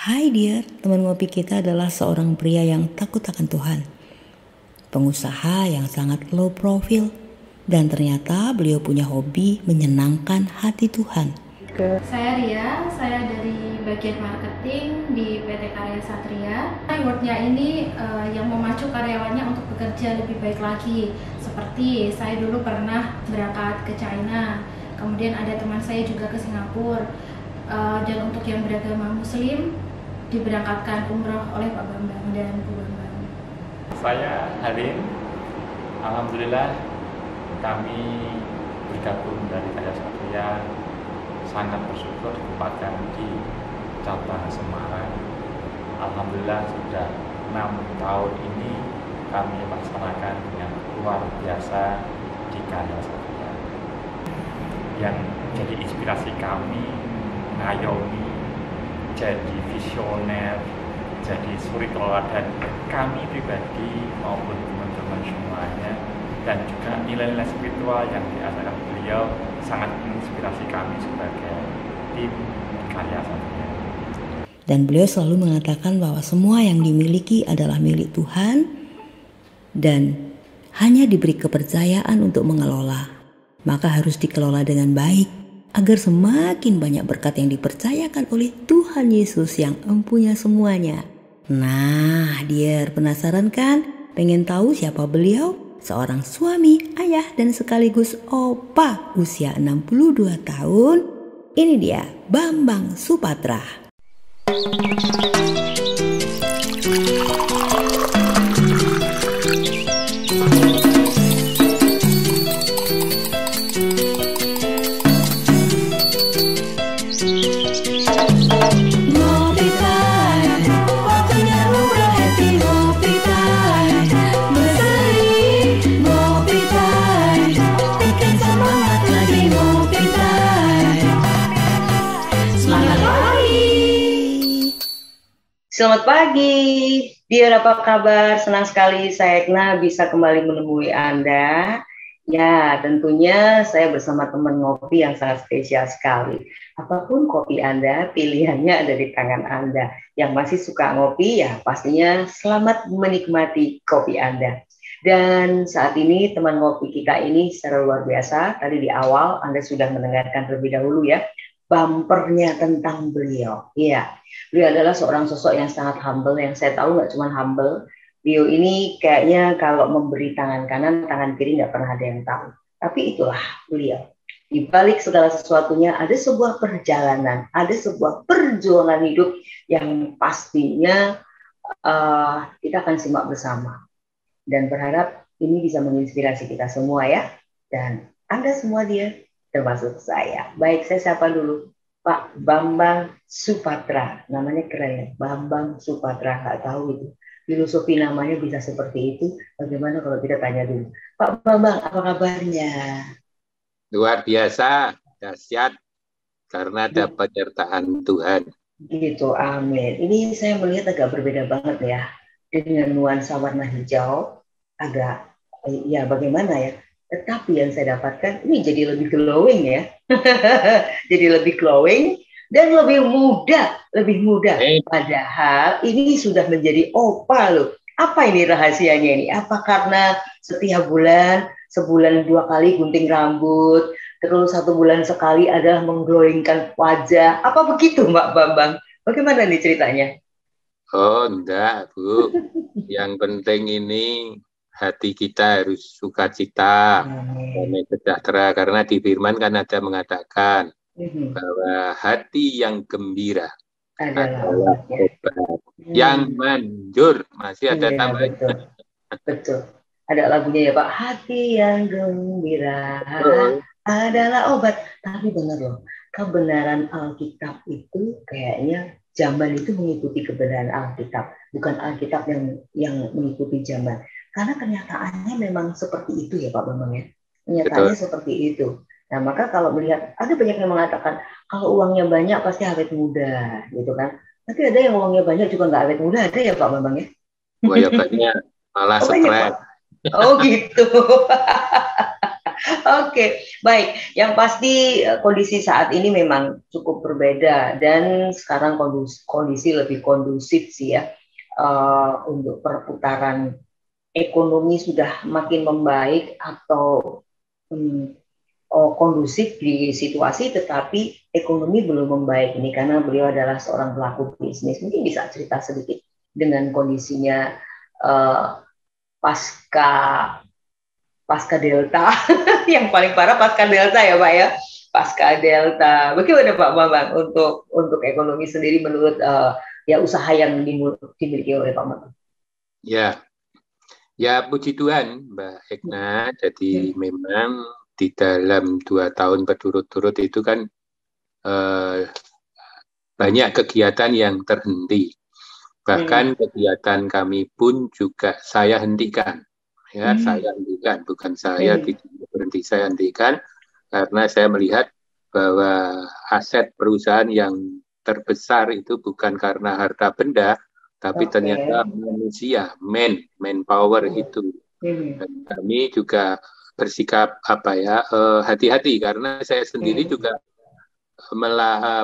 Hai dear, teman ngopi kita adalah seorang pria yang takut akan Tuhan. Pengusaha yang sangat low profile. Dan ternyata beliau punya hobi menyenangkan hati Tuhan. Saya Ria, saya dari bagian marketing di PT Karya Satria. Rewardnya ini yang memacu karyawannya untuk bekerja lebih baik lagi. Seperti saya dulu pernah berangkat ke China, kemudian ada teman saya juga ke Singapura. Dan untuk yang beragama Muslim diberangkatkan umroh oleh Pak Bambang dan Bu Bambang. Saya Halim, alhamdulillah kami bergabung dari Karya Satria, sangat bersyukur ditempatkan di cabang Semarang. Alhamdulillah sudah 6 tahun ini kami laksanakan dengan luar biasa di Karya Satria. Yang jadi inspirasi kami, ngayomi, jadi visioner, jadi suri teladan kami pribadi maupun teman-teman semuanya, dan juga nilai-nilai spiritual yang diajarkan beliau sangat menginspirasi kami sebagai tim Karya Satria. Dan beliau selalu mengatakan bahwa semua yang dimiliki adalah milik Tuhan dan hanya diberi kepercayaan untuk mengelola. Maka harus dikelola dengan baik agar semakin banyak berkat yang dipercayakan oleh Tuhan Yesus yang empunya semuanya. Nah, dear, penasaran kan? Pengen tahu siapa beliau? Seorang suami, ayah, dan sekaligus opa usia 62 tahun. Ini dia, Bambang Supatra. Selamat pagi, dear, apa kabar? Senang sekali saya Ekna bisa kembali menemui Anda. Ya, tentunya saya bersama teman ngopi yang sangat spesial sekali. Apapun kopi Anda, pilihannya ada di tangan Anda. Yang masih suka ngopi, ya pastinya selamat menikmati kopi Anda. Dan saat ini teman ngopi kita ini secara luar biasa. Tadi di awal Anda sudah mendengarkan terlebih dahulu ya, bumpernya tentang beliau. Iya, beliau adalah seorang sosok yang sangat humble, yang saya tahu nggak cuma humble. Beliau ini kayaknya kalau memberi tangan kanan, tangan kiri nggak pernah ada yang tahu. Tapi itulah beliau. Di balik segala sesuatunya ada sebuah perjalanan, ada sebuah perjuangan hidup yang pastinya kita akan simak bersama. Dan berharap ini bisa menginspirasi kita semua ya. Dan Anda semua dia, termasuk saya. Baik, saya sapa dulu Pak Bambang Supatra. Namanya keren ya, Bambang Supatra. Nggak tahu itu filosofi namanya bisa seperti itu. Bagaimana kalau kita tanya dulu, Pak Bambang, apa kabarnya? Luar biasa, dahsyat, karena ada penyertaan Tuhan. Gitu, amin. Ini saya melihat agak berbeda banget ya, dengan nuansa warna hijau, agak ya bagaimana ya. Tetapi yang saya dapatkan ini jadi lebih glowing ya. Jadi lebih glowing dan lebih muda, lebih muda. Padahal ini sudah menjadi opa loh. Apa ini rahasianya ini? Apa karena setiap bulan, sebulan 2 kali gunting rambut, terus 1 bulan sekali adalah mengglowingkan wajah? Apa begitu Mbak Bambang? Bagaimana nih ceritanya? Oh enggak Bu, yang penting ini hati kita harus sukacita, damai sejahtera, karena di firman kan ada mengatakan bahwa hati yang gembira adalah obat. Yang manjur, masih ada tambahan. Betul. Ada lagunya ya Pak, hati yang gembira adalah obat. Tapi benar loh, kebenaran Alkitab itu kayaknya zaman itu mengikuti kebenaran Alkitab, bukan Alkitab yang mengikuti zaman. Karena kenyataannya memang seperti itu ya Pak Bambang ya. Kenyataannya seperti itu. Nah maka kalau melihat, ada banyak yang mengatakan kalau uangnya banyak pasti awet muda gitu kan. Tapi ada yang uangnya banyak juga nggak awet muda, ada ya Pak Bambang ya? Banyak malah stres. Oh gitu. Oke, baik. Yang pasti kondisi saat ini memang cukup berbeda dan sekarang kondisi lebih kondusif sih ya, untuk perputaran ekonomi sudah makin membaik atau kondusif di situasi, tetapi ekonomi belum membaik ini karena beliau adalah seorang pelaku bisnis. Mungkin bisa cerita sedikit dengan kondisinya pasca Delta, yang paling parah pasca Delta ya Pak ya, pasca Delta. Bagaimana Pak Bambang untuk ekonomi sendiri menurut ya usaha yang dimiliki oleh Pak Bambang? Ya puji Tuhan Mbak Ekna. Jadi memang di dalam 2 tahun berturut-turut itu kan banyak kegiatan yang terhenti. Bahkan kegiatan kami pun juga saya hentikan. Ya, saya hentikan, bukan saya tidak berhenti, saya hentikan karena saya melihat bahwa aset perusahaan yang terbesar itu bukan karena harta benda, tapi ternyata manusia, manpower itu. Dan kami juga bersikap hati-hati karena saya sendiri juga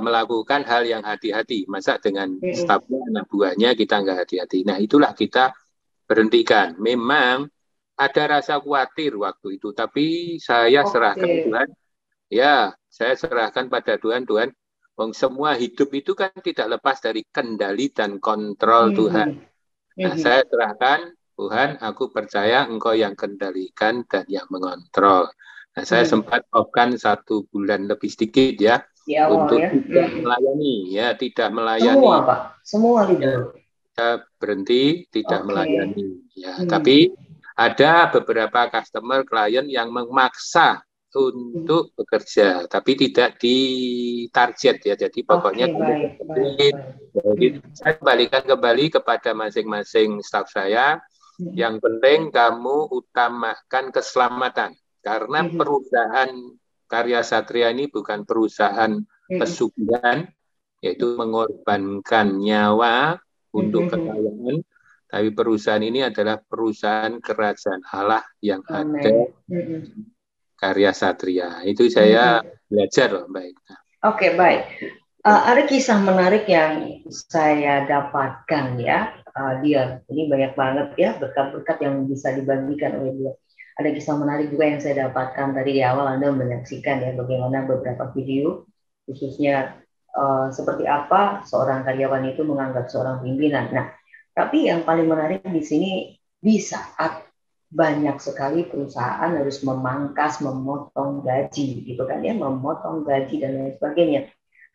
melakukan hal yang hati-hati. Masa dengan stafnya, anak buahnya kita nggak hati-hati. Nah itulah kita berhentikan. Memang ada rasa khawatir waktu itu, tapi saya serahkan Tuhan. Ya, saya serahkan pada Tuhan. Semua hidup itu kan tidak lepas dari kendali dan kontrol Tuhan. Nah, saya serahkan Tuhan, aku percaya Engkau yang kendalikan dan yang mengontrol. Nah, saya sempat off-kan 1 bulan lebih sedikit ya untuk tidak melayani, tidak melayani. Semua Pak, semua libur. Saya berhenti, tidak melayani. Ya, tapi ada beberapa customer, klien yang memaksa untuk bekerja, tapi tidak ditarget ya. Jadi pokoknya saya kembalikan kembali kepada masing-masing staf saya. Yang penting kamu utamakan keselamatan, karena perusahaan Karya Satria ini bukan perusahaan pesugihan, yaitu mengorbankan nyawa untuk kekayaan. Tapi perusahaan ini adalah perusahaan kerajaan Allah yang ada Karya Satria. Itu saya belajar loh, baik. Oke, baik. Ada kisah menarik yang saya dapatkan ya, dia. Ini banyak banget ya berkat-berkat yang bisa dibagikan oleh dia. Ada kisah menarik juga yang saya dapatkan tadi di awal. Anda menyaksikan ya bagaimana beberapa video, khususnya seperti apa seorang karyawan itu menganggap seorang pimpinan. Nah, tapi yang paling menarik di sini, di saat banyak sekali perusahaan harus memangkas, memotong gaji, gitu kan ya, memotong gaji dan lain sebagainya.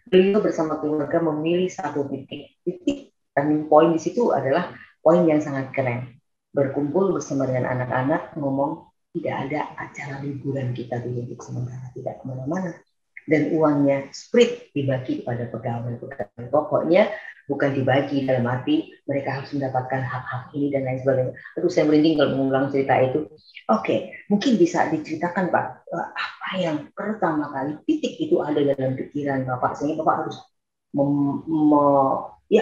Beliau bersama keluarga memilih satu titik turning point di situ adalah poin yang sangat keren. Berkumpul bersama dengan anak-anak, ngomong tidak ada acara liburan kita dulu untuk sementara, tidak kemana-mana. Dan uangnya split dibagi kepada pegawai. Pokoknya bukan dibagi dalam arti mereka harus mendapatkan hak-hak ini dan lain sebagainya. Aduh, saya merinding kalau mengulang cerita itu. Oke, mungkin bisa diceritakan Pak, apa yang pertama kali titik itu ada dalam pikiran Bapak, sehingga Bapak harus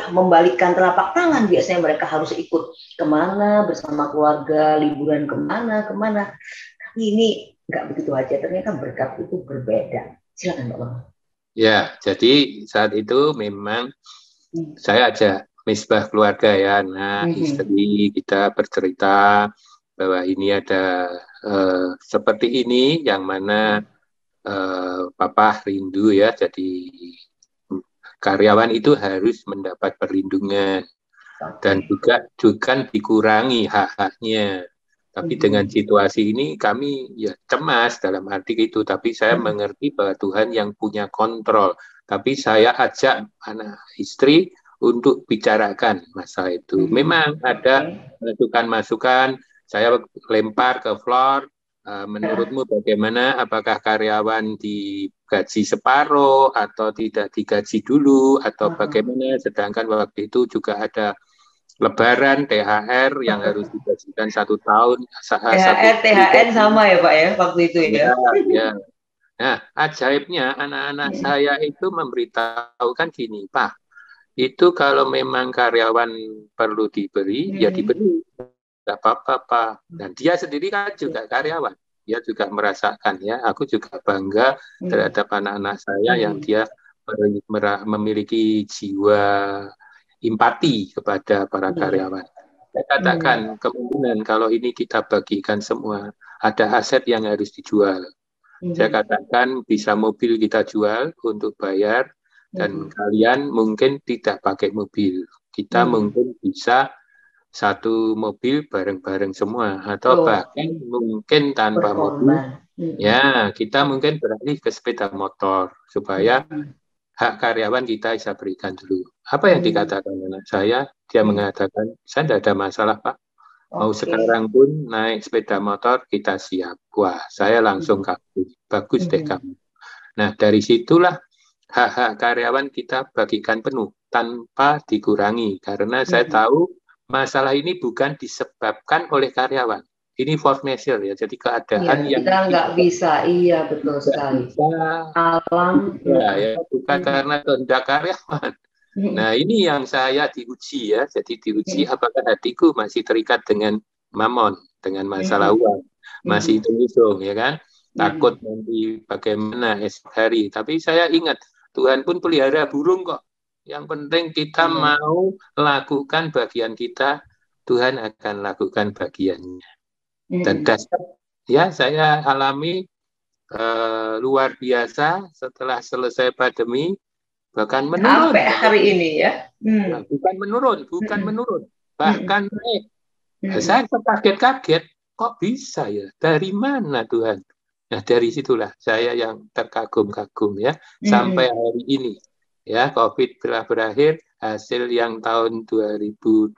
membalikkan telapak tangan. Biasanya mereka harus ikut kemana bersama keluarga, liburan kemana. Tapi ini nggak begitu aja, ternyata berkat itu berbeda. Silakan Pak Bang. Ya, jadi saat itu memang saya ajak misbah keluarga ya, istri kita bercerita bahwa ini ada seperti ini yang mana Papa rindu ya, jadi karyawan itu harus mendapat perlindungan dan juga dikurangi hak-haknya. Tapi dengan situasi ini kami ya cemas dalam arti itu. Tapi saya mengerti bahwa Tuhan yang punya kontrol. Tapi saya ajak anak istri untuk bicarakan masalah itu. Memang ada masukan-masukan. Saya lempar ke floor. Menurutmu bagaimana? Apakah karyawan digaji separuh atau tidak digaji dulu? Atau bagaimana? Sedangkan waktu itu juga ada Lebaran, THR yang harus digajikan 1 tahun. THR sama ya Pak ya waktu itu ya. Ya. Nah, ajaibnya anak-anak saya itu memberitahukan gini, Pak, itu kalau memang karyawan perlu diberi, ya diberi. Tidak apa-apa, Pak. Dan dia sendiri kan juga karyawan. dia juga merasakan ya. Aku juga bangga terhadap anak-anak saya yang dia memiliki jiwa empati kepada para karyawan. Saya katakan kemungkinan kalau ini kita bagikan semua, ada aset yang harus dijual. Saya katakan bisa mobil kita jual untuk bayar, dan kalian mungkin tidak pakai mobil. Kita mungkin bisa satu mobil bareng-bareng semua, atau bahkan mungkin tanpa mobil. Ya, kita mungkin beralih ke sepeda motor supaya hak karyawan kita bisa berikan dulu. Apa yang dikatakan anak saya? Dia mengatakan, saya tidak ada masalah, Pak. Mau sekarang pun naik sepeda motor, kita siap. Wah, saya langsung kagum. Bagus deh kamu. Nah, dari situlah hak-hak karyawan kita bagikan penuh, tanpa dikurangi. Karena saya tahu masalah ini bukan disebabkan oleh karyawan. Ini force majeure ya, jadi keadaan yang kita nggak bisa, betul sekali. Alam, ya, bukan karena kehendak karyawan. Nah, ini yang saya diuji ya, jadi diuji apakah hatiku masih terikat dengan mamon, dengan masalah uang, masih hitung-hitung ya kan, takut nanti bagaimana esok hari. Tapi saya ingat Tuhan pun pelihara burung kok. Yang penting kita mau lakukan bagian kita, Tuhan akan lakukan bagiannya. Dan dasar ya saya alami luar biasa setelah selesai pandemi, bahkan menurun. Sampai hari ini ya. Bukan menurun, bahkan naik. Saya terkaget-kaget, kok bisa ya? Dari mana Tuhan? Nah, dari situlah saya yang terkagum-kagum ya, sampai hari ini. Ya, COVID telah berakhir, hasil yang tahun 2021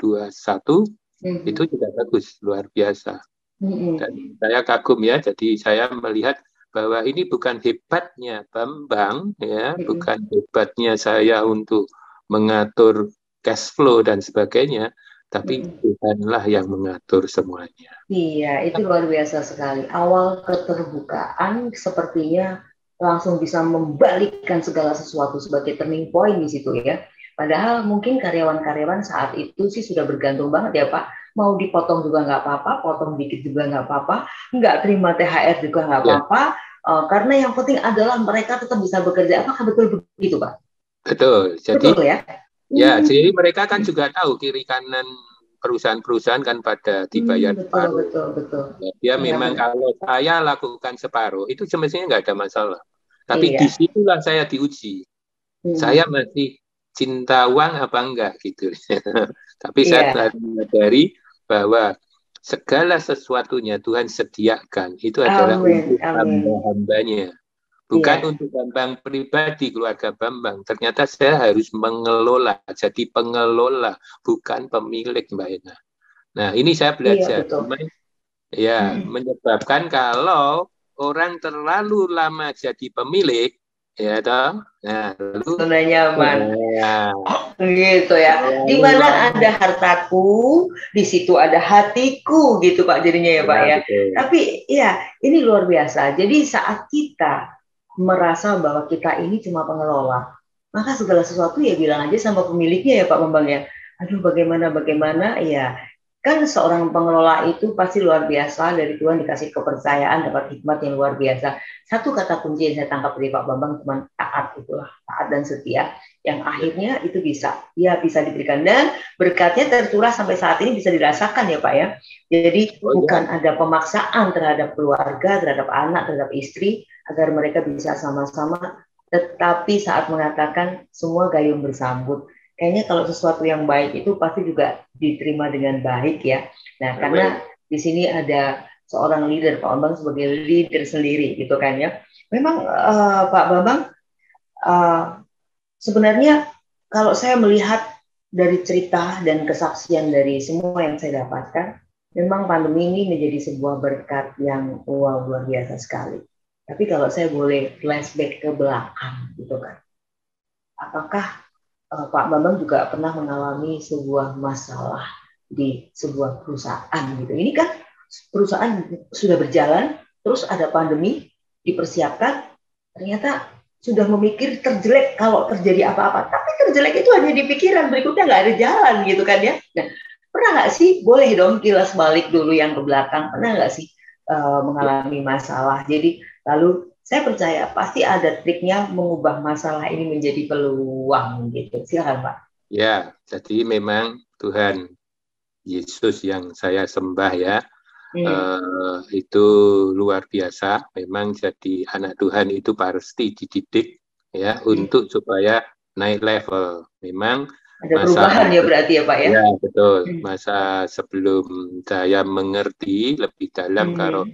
itu juga bagus, luar biasa. Dan saya kagum ya, jadi saya melihat bahwa ini bukan hebatnya Bambang, ya, bukan hebatnya saya untuk mengatur cash flow dan sebagainya, tapi Tuhanlah yang mengatur semuanya. Iya, itu luar biasa sekali. Awal keterbukaan sepertinya langsung bisa membalikkan segala sesuatu sebagai turning point di situ ya. Padahal mungkin karyawan-karyawan saat itu sih sudah bergantung banget ya Pak. Mau dipotong juga nggak apa-apa, potong dikit juga nggak apa-apa, nggak terima THR juga nggak apa-apa. Karena yang penting adalah mereka tetap bisa bekerja. Apakah betul begitu Pak? Betul. Jadi, betul ya? Ya, jadi mereka kan juga tahu kiri kanan perusahaan-perusahaan kan pada dibayar separuh. Betul. Ya, dia memang kalau saya lakukan separuh, itu semestinya nggak ada masalah. Tapi disitulah saya diuji. Saya masih cinta uang apa enggak gitu. Tapi saya telah menyadari bahwa segala sesuatunya Tuhan sediakan. Itu adalah untuk hamba-hambanya. Bukan untuk Bambang pribadi, keluarga Bambang. Ternyata saya harus mengelola, jadi pengelola, bukan pemilik, Mbak Ena. Nah, ini saya belajar. Menyebabkan kalau orang terlalu lama jadi pemilik, ya toh. Nah, lalu nyaman. Gitu ya. Di mana ada hartaku, di situ ada hatiku, gitu Pak jadinya ya Pak ya. Betul. Tapi ya, ini luar biasa. Jadi saat kita merasa bahwa kita ini cuma pengelola, maka segala sesuatu ya bilang aja sama pemiliknya ya Pak Bambang ya. Aduh bagaimana ya. Kan seorang pengelola itu pasti luar biasa, dari Tuhan dikasih kepercayaan, dapat hikmat yang luar biasa. Satu kata kunci yang saya tangkap dari Pak Bambang cuma taat, itulah taat dan setia, yang akhirnya itu bisa diberikan, dan berkatnya tercurah sampai saat ini bisa dirasakan ya Pak ya. Jadi bukan ada pemaksaan terhadap keluarga, terhadap anak, terhadap istri agar mereka bisa sama-sama, tetapi saat mengatakan semua gayung bersambut. Kayaknya kalau sesuatu yang baik itu pasti juga diterima dengan baik ya. Nah, karena di sini ada seorang leader, Pak Bambang sebagai leader sendiri gitu kan ya. Memang Pak Bambang, sebenarnya kalau saya melihat dari cerita dan kesaksian dari semua yang saya dapatkan, memang pandemi ini menjadi sebuah berkat yang luar biasa sekali. Tapi kalau saya boleh flashback ke belakang gitu kan, apakah Pak Bambang juga pernah mengalami sebuah masalah di sebuah perusahaan gitu? Ini kan perusahaan sudah berjalan, terus ada pandemi, dipersiapkan, ternyata sudah memikir terjelek kalau terjadi apa-apa. Tapi terjelek itu hanya di pikiran, berikutnya nggak ada jalan gitu kan ya. Nah, pernah nggak sih, boleh dong kilas balik dulu yang ke belakang, pernah nggak sih mengalami masalah. Jadi lalu saya percaya pasti ada triknya mengubah masalah ini menjadi peluang gitu. Silakan Pak. Ya, jadi memang Tuhan Yesus yang saya sembah ya, itu luar biasa. Memang jadi anak Tuhan itu pasti dididik ya untuk supaya naik level. Memang ada perubahan ya berarti ya Pak ya? Ya betul. Masa sebelum saya mengerti lebih dalam kalau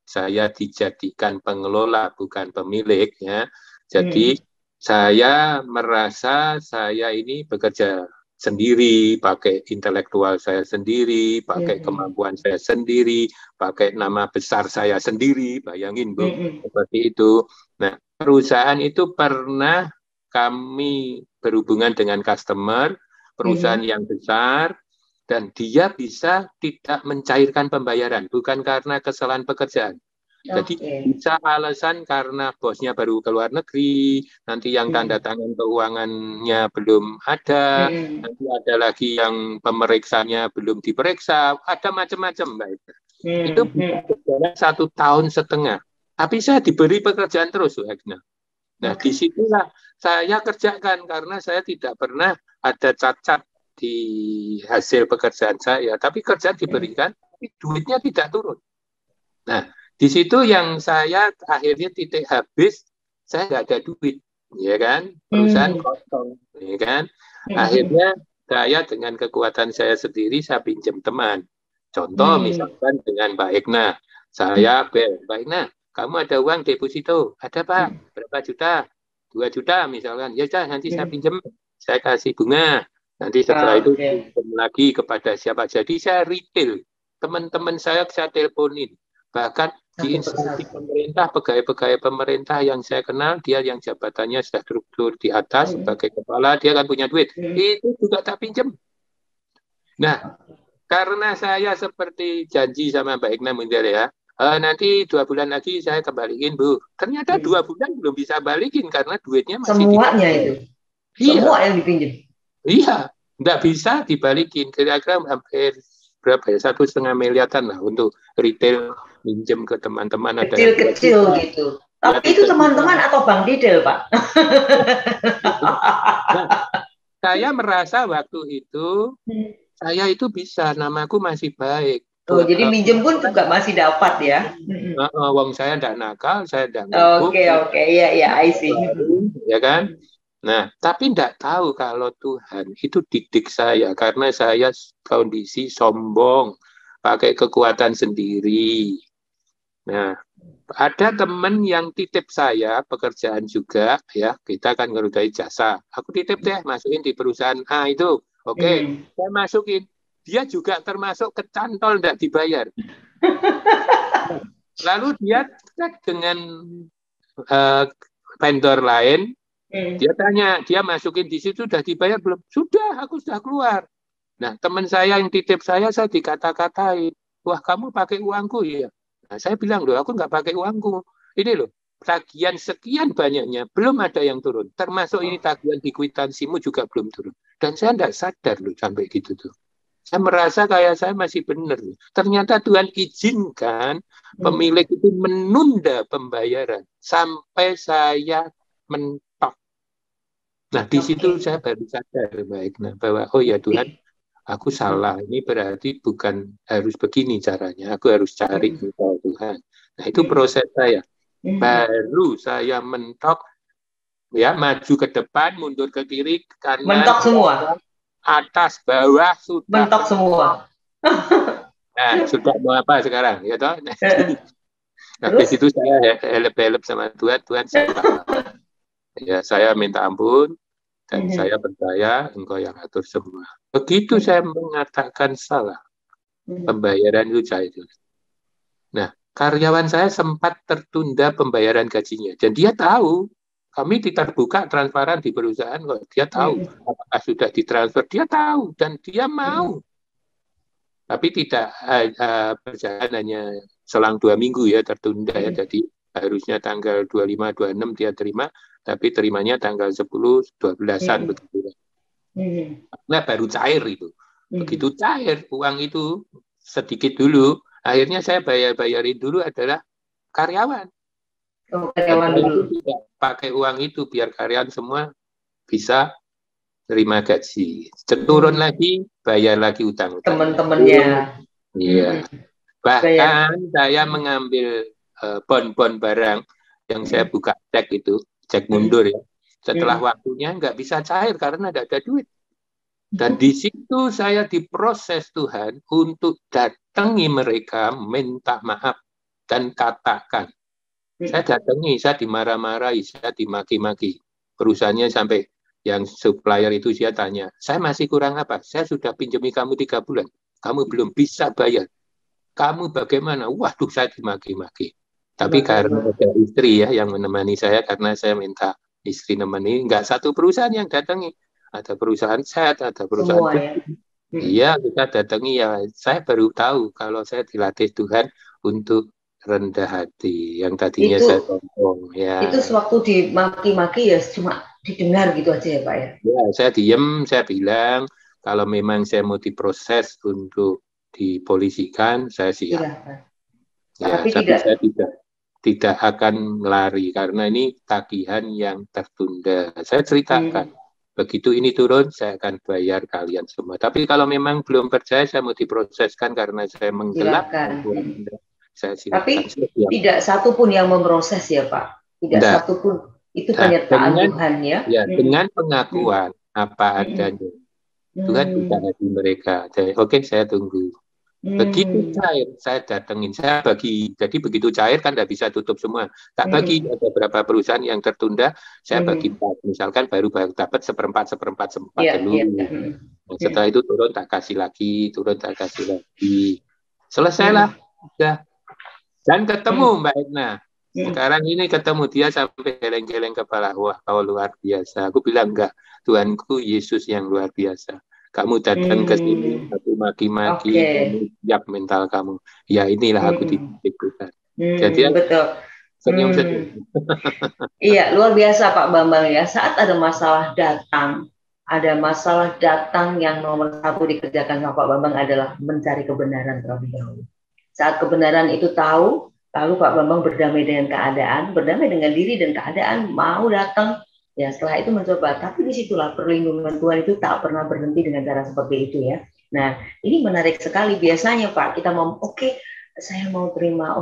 saya dijadikan pengelola bukan pemilik ya. Jadi saya merasa saya ini bekerja sendiri, pakai intelektual saya sendiri, pakai kemampuan saya sendiri, pakai nama besar saya sendiri, bayangin Bu, seperti itu. Nah, perusahaan itu pernah kami berhubungan dengan customer, perusahaan yang besar, dan dia bisa tidak mencairkan pembayaran, bukan karena kesalahan pekerjaan. Jadi bisa alasan karena bosnya baru ke luar negeri, nanti yang tanda tangan keuangannya belum ada, nanti ada lagi yang pemeriksanya belum diperiksa, ada macam-macam Mbak. Itu bisa berjalan 1,5 tahun. Tapi saya diberi pekerjaan terus, Bu Agna. Nah, disitulah saya kerjakan karena saya tidak pernah ada cacat di hasil pekerjaan saya, tapi kerjaan diberikan, tapi duitnya tidak turun. Nah, di situ yang saya akhirnya titik habis, saya nggak ada duit, ya kan? Perusahaan kosong, ya kan? Akhirnya saya dengan kekuatan saya sendiri, saya pinjam teman. Contoh misalkan dengan Mbak Egna, saya Mbak Egna, kamu ada uang deposito, ada Pak, berapa juta? 2 juta misalkan, ya sudah nanti saya pinjam, saya kasih bunga. Nanti setelah itu pinjam lagi kepada siapa. Jadi saya retail, teman-teman saya teleponin. Bahkan di instansi pemerintah, pegawai-pegawai pemerintah yang saya kenal, dia yang jabatannya sudah struktur di atas sebagai kepala, dia kan punya duit. Itu juga tak pinjam. Nah, karena saya seperti janji sama Mbak Egna Mundir ya, nanti 2 bulan lagi saya kembaliin Bu. Ternyata 2 bulan belum bisa balikin karena duitnya masih semuanya itu. Iya. Semua yang dipinjam. Iya, nggak bisa dibalikin. Kira-kira hampir berapa ya, 1,5 miliaran lah untuk retail minjem ke teman-teman. Kecil-kecil gitu. Tapi ya, itu teman-teman atau Bang Didel, Pak? Nah, saya merasa waktu itu saya itu bisa, namaku masih baik. Oh, jadi minjem pun juga masih dapat ya? Wong saya tidak nakal, saya tidak Oke, ya, I see. Ya kan? Nah, tapi tidak tahu kalau Tuhan itu didik saya karena saya kondisi sombong, pakai kekuatan sendiri. Nah, ada teman yang titip saya pekerjaan juga, ya kita akan ngerudai jasa. Aku titip deh, masukin di perusahaan A itu, oke, saya masukin. Dia juga termasuk kecantol tidak dibayar. Lalu dia cek dengan vendor lain. Dia tanya, dia masukin di situ sudah dibayar belum? Sudah, aku sudah keluar. Nah, teman saya yang titip saya dikata-katain. Wah, kamu pakai uangku ya? Nah, saya bilang, loh, aku nggak pakai uangku. Ini loh, tagihan sekian banyaknya, belum ada yang turun. Termasuk ini tagihan di kwitansimu juga belum turun. Dan saya nggak sadar loh sampai gitu tuh. Saya merasa kayak saya masih benar. Ternyata Tuhan izinkan pemilik itu menunda pembayaran sampai saya mentok. Nah, di situ saya baru sadar bahwa oh ya Tuhan, aku salah. Ini berarti bukan harus begini caranya. Aku harus cari engkau Tuhan. Nah, itu proses saya. Baru saya mentok, ya maju ke depan, mundur ke kiri, kanan. Mentok semua. Atas, bawah, sudah. Mentok semua. Nah, sudah mau apa sekarang? Ya toh? Habis itu saya helep-helep sama Tuhan. Tuhan saya ya, saya minta ampun. Dan saya percaya engkau yang atur semua. Begitu saya mengatakan salah, pembayaran itu saya. Nah, karyawan saya sempat tertunda pembayaran gajinya. Dan dia tahu, kami terbuka transparan di perusahaan kok. Dia tahu apakah sudah ditransfer. Dia tahu dan dia mau. Tapi tidak berjalan hanya selang 2 minggu ya tertunda ya. Jadi harusnya tanggal 25-26 dia terima. Tapi terimanya tanggal 10-12-an begitu. Nah, baru cair itu. Begitu cair uang itu sedikit dulu, Akhirnya saya bayarin dulu adalah karyawan. Oh, karyawan dulu. Tidak pakai uang itu biar karyawan semua bisa terima gaji. Turun lagi, bayar lagi utang. Teman-temannya. Iya. Bahkan saya mengambil bon-bon barang yang saya buka cek itu, cek mundur ya. Setelah waktunya nggak bisa cair karena tidak ada duit. Dan di situ saya diproses Tuhan untuk datangi mereka, minta maaf dan katakan. Saya datangi, saya dimarah-marahi, saya dimaki-maki. Perusahaannya sampai yang supplier itu dia tanya, saya masih kurang apa? Saya sudah pinjami kamu 3 bulan, kamu belum bisa bayar. Kamu bagaimana? Waduh, saya dimaki-maki. Tapi karena ada istri ya yang menemani saya, karena saya minta istri nemani, nggak satu perusahaan yang datangi. Ada perusahaan set, ada perusahaan Iya, kita datangi ya. Saya baru tahu kalau saya dilatih Tuhan untuk rendah hati. Yang tadinya saya sombong. Ya. Itu sewaktu dimaki-maki ya cuma didengar gitu aja ya Pak ya? Ya, saya diem, saya bilang kalau memang saya mau diproses untuk dipolisikan, saya siap. Ya, tapi saya tidak akan lari karena ini tagihan yang tertunda. Saya ceritakan. Begitu ini turun, saya akan bayar kalian semua. Tapi kalau memang belum percaya, saya mau diproseskan karena saya menggelap. Saya silakan. Tapi tidak satu pun yang memproses ya Pak? Tidak satu pun. Itu penyertaan Tuhan ya? Ya, dengan pengakuan apa adanya. Tuhan buka hati mereka. Oke, saya tunggu. Begitu cair, saya datengin, saya bagi. Jadi begitu cair kan tidak bisa tutup semua. Tak bagi, ada beberapa perusahaan yang tertunda, saya bagi 4. Misalkan baru dapat seperempat dulu. Setelah itu turun tak kasih lagi, selesailah. Sudah. Dan ketemu Mbak Edna. Sekarang ini ketemu dia sampai geleng-geleng kepala. Wah, kau luar biasa. Aku bilang enggak, Tuhanku Yesus yang luar biasa. Kamu datang ke sini, aku maki-maki, kamu siap mental kamu. Ya inilah aku dibutuhkan. Jadi betul. Senyum-senyum. Iya, luar biasa Pak Bambang ya. Saat ada masalah datang yang nomor 1 dikerjakan sama Pak Bambang adalah mencari kebenaran terlebih dahulu. Saat kebenaran itu tahu, lalu Pak Bambang berdamai dengan keadaan, berdamai dengan diri dan keadaan, mau datang. Ya setelah itu mencoba, tapi disitulah perlindungan Tuhan itu tak pernah berhenti dengan cara seperti itu ya. Nah ini menarik sekali. Biasanya Pak kita mau saya mau terima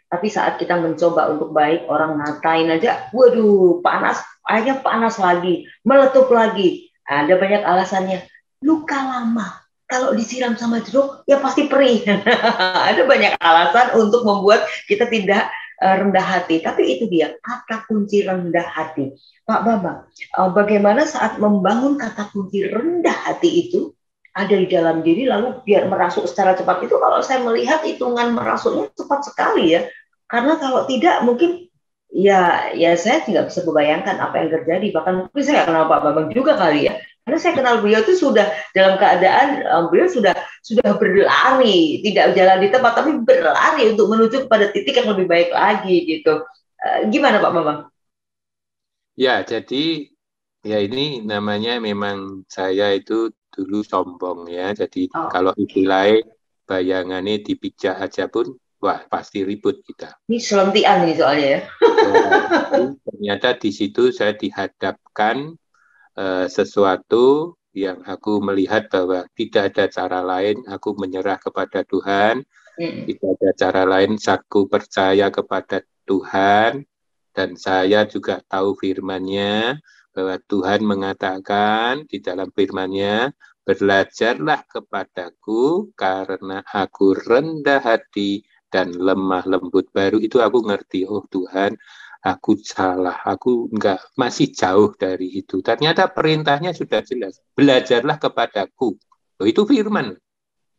tapi saat kita mencoba untuk baik, orang ngatain aja, waduh panas, akhirnya panas lagi, meletup lagi. Ada banyak alasannya. Luka lama kalau disiram sama jeruk ya pasti perih. Ada banyak alasan untuk membuat kita tidak rendah hati, tapi itu dia kata kunci rendah hati. Pak Bambang, bagaimana saat membangun kata kunci rendah hati itu ada di dalam diri lalu biar merasuk secara cepat? Itu kalau saya melihat hitungan merasuknya cepat sekali ya, karena kalau tidak mungkin ya saya tidak bisa membayangkan apa yang terjadi. Bahkan mungkin saya kenal Pak Bambang juga kali ya, karena saya kenal beliau itu sudah dalam keadaan beliau sudah berlari, tidak jalan di tempat tapi berlari untuk menuju kepada titik yang lebih baik lagi gitu. Gimana Pak Bambang? Ya, jadi ya ini namanya memang saya itu dulu sombong ya. Jadi kalau istilahnya bayangannya dipijak aja pun, wah pasti ribut kita. Ini selentian nih soalnya ya. Ternyata di situ saya dihadapkan sesuatu yang aku melihat bahwa tidak ada cara lain, aku menyerah kepada Tuhan. Tidak ada cara lain, aku percaya kepada Tuhan. Dan saya juga tahu firman-Nya, bahwa Tuhan mengatakan di dalam firman-Nya, belajarlah kepadaku karena aku rendah hati dan lemah lembut. Baru itu aku ngerti, oh Tuhan, aku salah, aku masih jauh dari itu. Ternyata perintahnya sudah jelas, belajarlah kepadaku. Oh, itu firman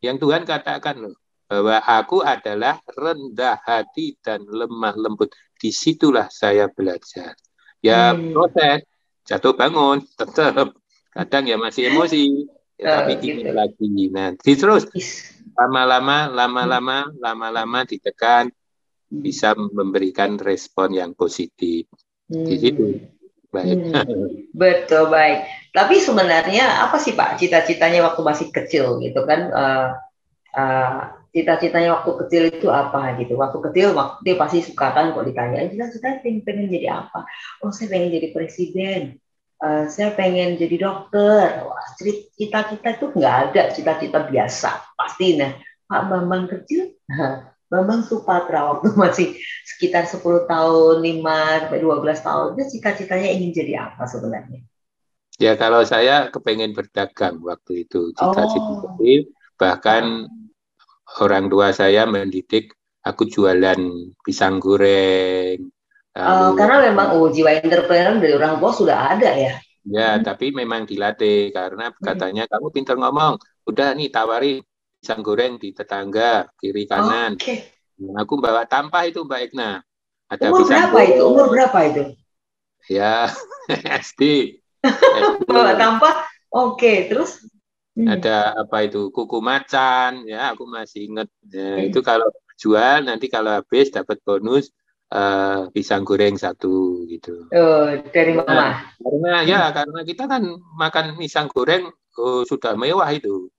yang Tuhan katakan loh, bahwa aku adalah rendah hati dan lemah lembut. Disitulah saya belajar. Ya proses, jatuh bangun, tetap. Kadang ya masih emosi, tapi tidak lagi. Nah, terus lama-lama ditekan, bisa memberikan respon yang positif. Di situ. Baik. Betul, baik. Tapi sebenarnya apa sih Pak cita-citanya waktu masih kecil gitu kan? cita-citanya waktu kecil itu apa gitu. Waktu kecil dia pasti suka kan kok ditanya, cita-cita pengen jadi apa? Oh, saya pengen jadi presiden. Saya pengen jadi dokter. Wah, cita-cita itu nggak ada cita-cita biasa pasti. Nah, Pak Bambang kecil, Bambang Supatra waktu masih sekitar 10 tahun, 5-12 tahun, itu cita-citanya ingin jadi apa sebenarnya? Ya kalau saya kepengen berdagang waktu itu, cita-cita Oh. bahkan orang tua saya mendidik aku jualan pisang goreng. Karena memang jiwa entrepreneur dari orang tua sudah ada ya. Ya, tapi memang dilatih karena katanya kamu pintar ngomong. Udah nih tawari pisang goreng di tetangga kiri kanan. Oke. Aku bawa tampah itu Mbak Egna. Ada Umur berapa goreng. itu? Umur berapa itu? Ya, SD. Bawa tampah. Oke, terus? Ada apa itu kuku macan ya, aku masih ingat. Ya, itu kalau jual nanti kalau habis dapat bonus pisang goreng 1 gitu. Dari mama. Karena kita kan makan pisang goreng sudah mewah itu.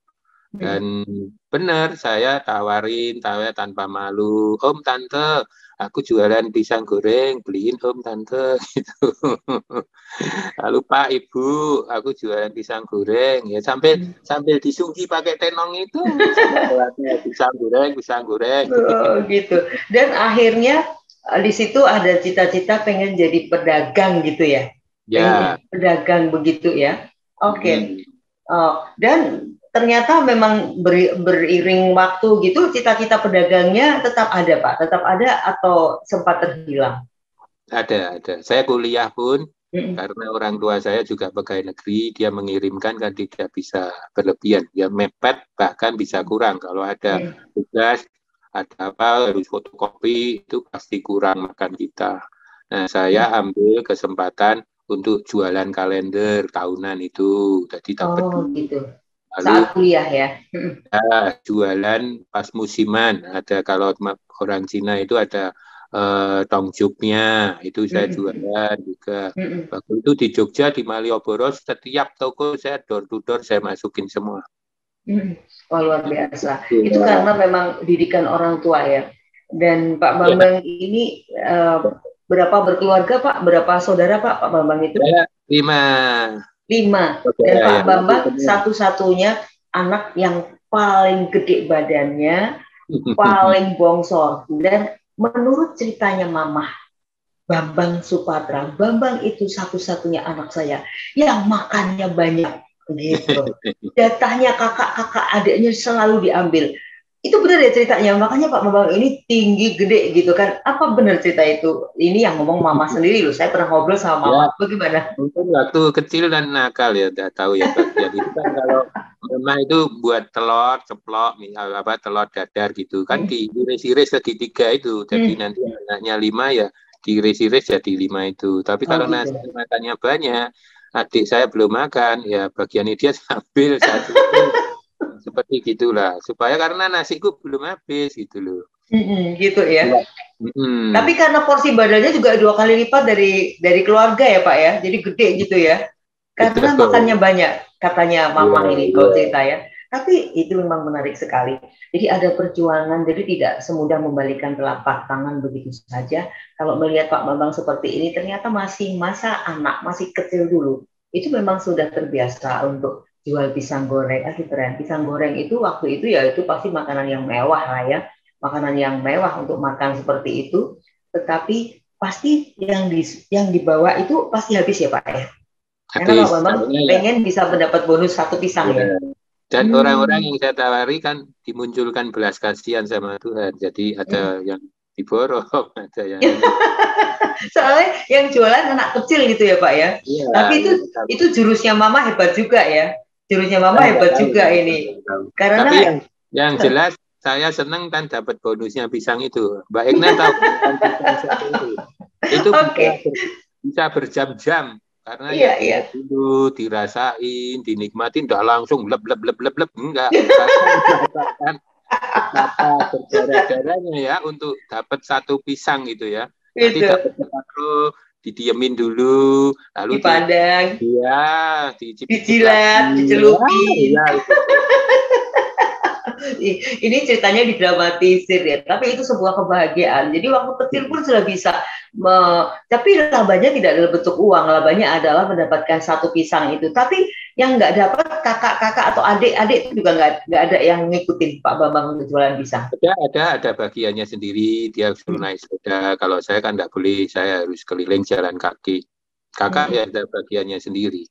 Dan benar saya tawarin tanpa malu, Om Tante, aku jualan pisang goreng, beliin Om Tante gitu. Lalu Pak Ibu, aku jualan pisang goreng ya sambil disungki pakai tenong itu pisang goreng. Gitu. Dan akhirnya di situ ada cita-cita pengen jadi pedagang gitu ya. Ya. Pedagang begitu ya. Oke. Dan ternyata memang beriring waktu gitu cita-cita pedagangnya tetap ada Pak, tetap ada atau sempat terhilang? Ada. Saya kuliah pun karena orang tua saya juga pegawai negeri, dia mengirimkan kan tidak bisa berlebihan, dia mepet bahkan bisa kurang. Kalau ada tugas, ada apa harus fotokopi itu pasti kurang makan kita. Nah saya ambil kesempatan untuk jualan kalender tahunan itu, jadi dapat gitu. Saat kuliah ya. Jualan pas musiman, ada kalau orang Cina itu ada tongjupnya, itu saya jualan juga. Waktu itu di Jogja, di Malioboro, setiap toko saya door to door saya masukin semua. Wah, luar biasa. Itu karena memang didikan orang tua ya. Dan Pak Bambang ini berapa berkeluarga Pak? Berapa saudara Pak Bambang itu? 5. Dan Pak Bambang satu-satunya anak yang paling gede badannya, paling bongsor. Dan menurut ceritanya Mama Bambang Supatra, Bambang itu satu-satunya anak saya yang makannya banyak gitu. Jatahnya kakak-kakak adiknya selalu diambil. Itu benar ya ceritanya, makanya Pak Bambang ini tinggi gede gitu kan. Apa benar cerita itu? Ini yang ngomong Mama sendiri loh. Saya pernah ngobrol sama Mama. Ya, bagaimana? Mungkin waktu kecil dan nakal ya, udah tahu ya bagian itu kan kalau Mama itu buat telur ceplok, telur dadar gitu kan diiris-iris segitiga itu. Jadi nanti anaknya 5 ya diiris-iris jadi 5 itu. Tapi kalau nasi makannya banyak, adik saya belum makan ya bagian dia sambil satu. Seperti gitulah, supaya karena nasiku belum habis gitu loh. Gitu ya. Tapi karena porsi badannya juga 2 kali lipat dari keluarga ya Pak ya, jadi gede gitu ya. Karena makannya banyak, katanya Mama ini kalau cerita ya. Tapi itu memang menarik sekali. Jadi ada perjuangan, jadi tidak semudah membalikan telapak tangan begitu saja. Kalau melihat Pak Bambang seperti ini, ternyata masih masa anak, masih kecil dulu. Itu memang sudah terbiasa untuk jual pisang goreng. Keren. Pisang goreng itu waktu itu ya itu pasti makanan yang mewah lah ya. Makanan yang mewah untuk makan seperti itu. Tetapi pasti yang dibawa itu pasti habis ya Pak ya. Karena Pak Bambang pengen bisa mendapat bonus 1 pisang ya. Dan orang-orang yang saya tawari kan dimunculkan belas kasihan sama Tuhan. Jadi ada yang diborong, ada yang soalnya yang jualan anak kecil gitu ya Pak ya. Iya, tapi itu jurusnya Mama hebat juga ya. Jurusnya Mama hebat juga ini. Karena tapi yang jelas saya senang kan dapat bonusnya pisang itu. Mbak Egna tahu itu bisa berjam-jam karena dulu dirasain, dinikmatin, tidak langsung lep enggak. Berdarah-darahnya ya untuk dapat 1 pisang gitu ya. Nanti dapat 1 didiemin dulu, lalu dipandang, dijilat, dicelupi. Ya, Ini ceritanya didramatisir ya, tapi itu sebuah kebahagiaan. Jadi waktu kecil pun sudah bisa, tapi labanya tidak dalam bentuk uang, labanya adalah mendapatkan satu pisang itu. Tapi yang nggak dapat kakak-kakak atau adik-adik itu juga nggak ada yang ngikutin Pak Bambang untuk jualan pisang. Ada bagiannya sendiri, dia suruh naik sepeda. Kalau saya kan nggak boleh, saya harus keliling jalan kaki. Kakak ya ada bagiannya sendiri.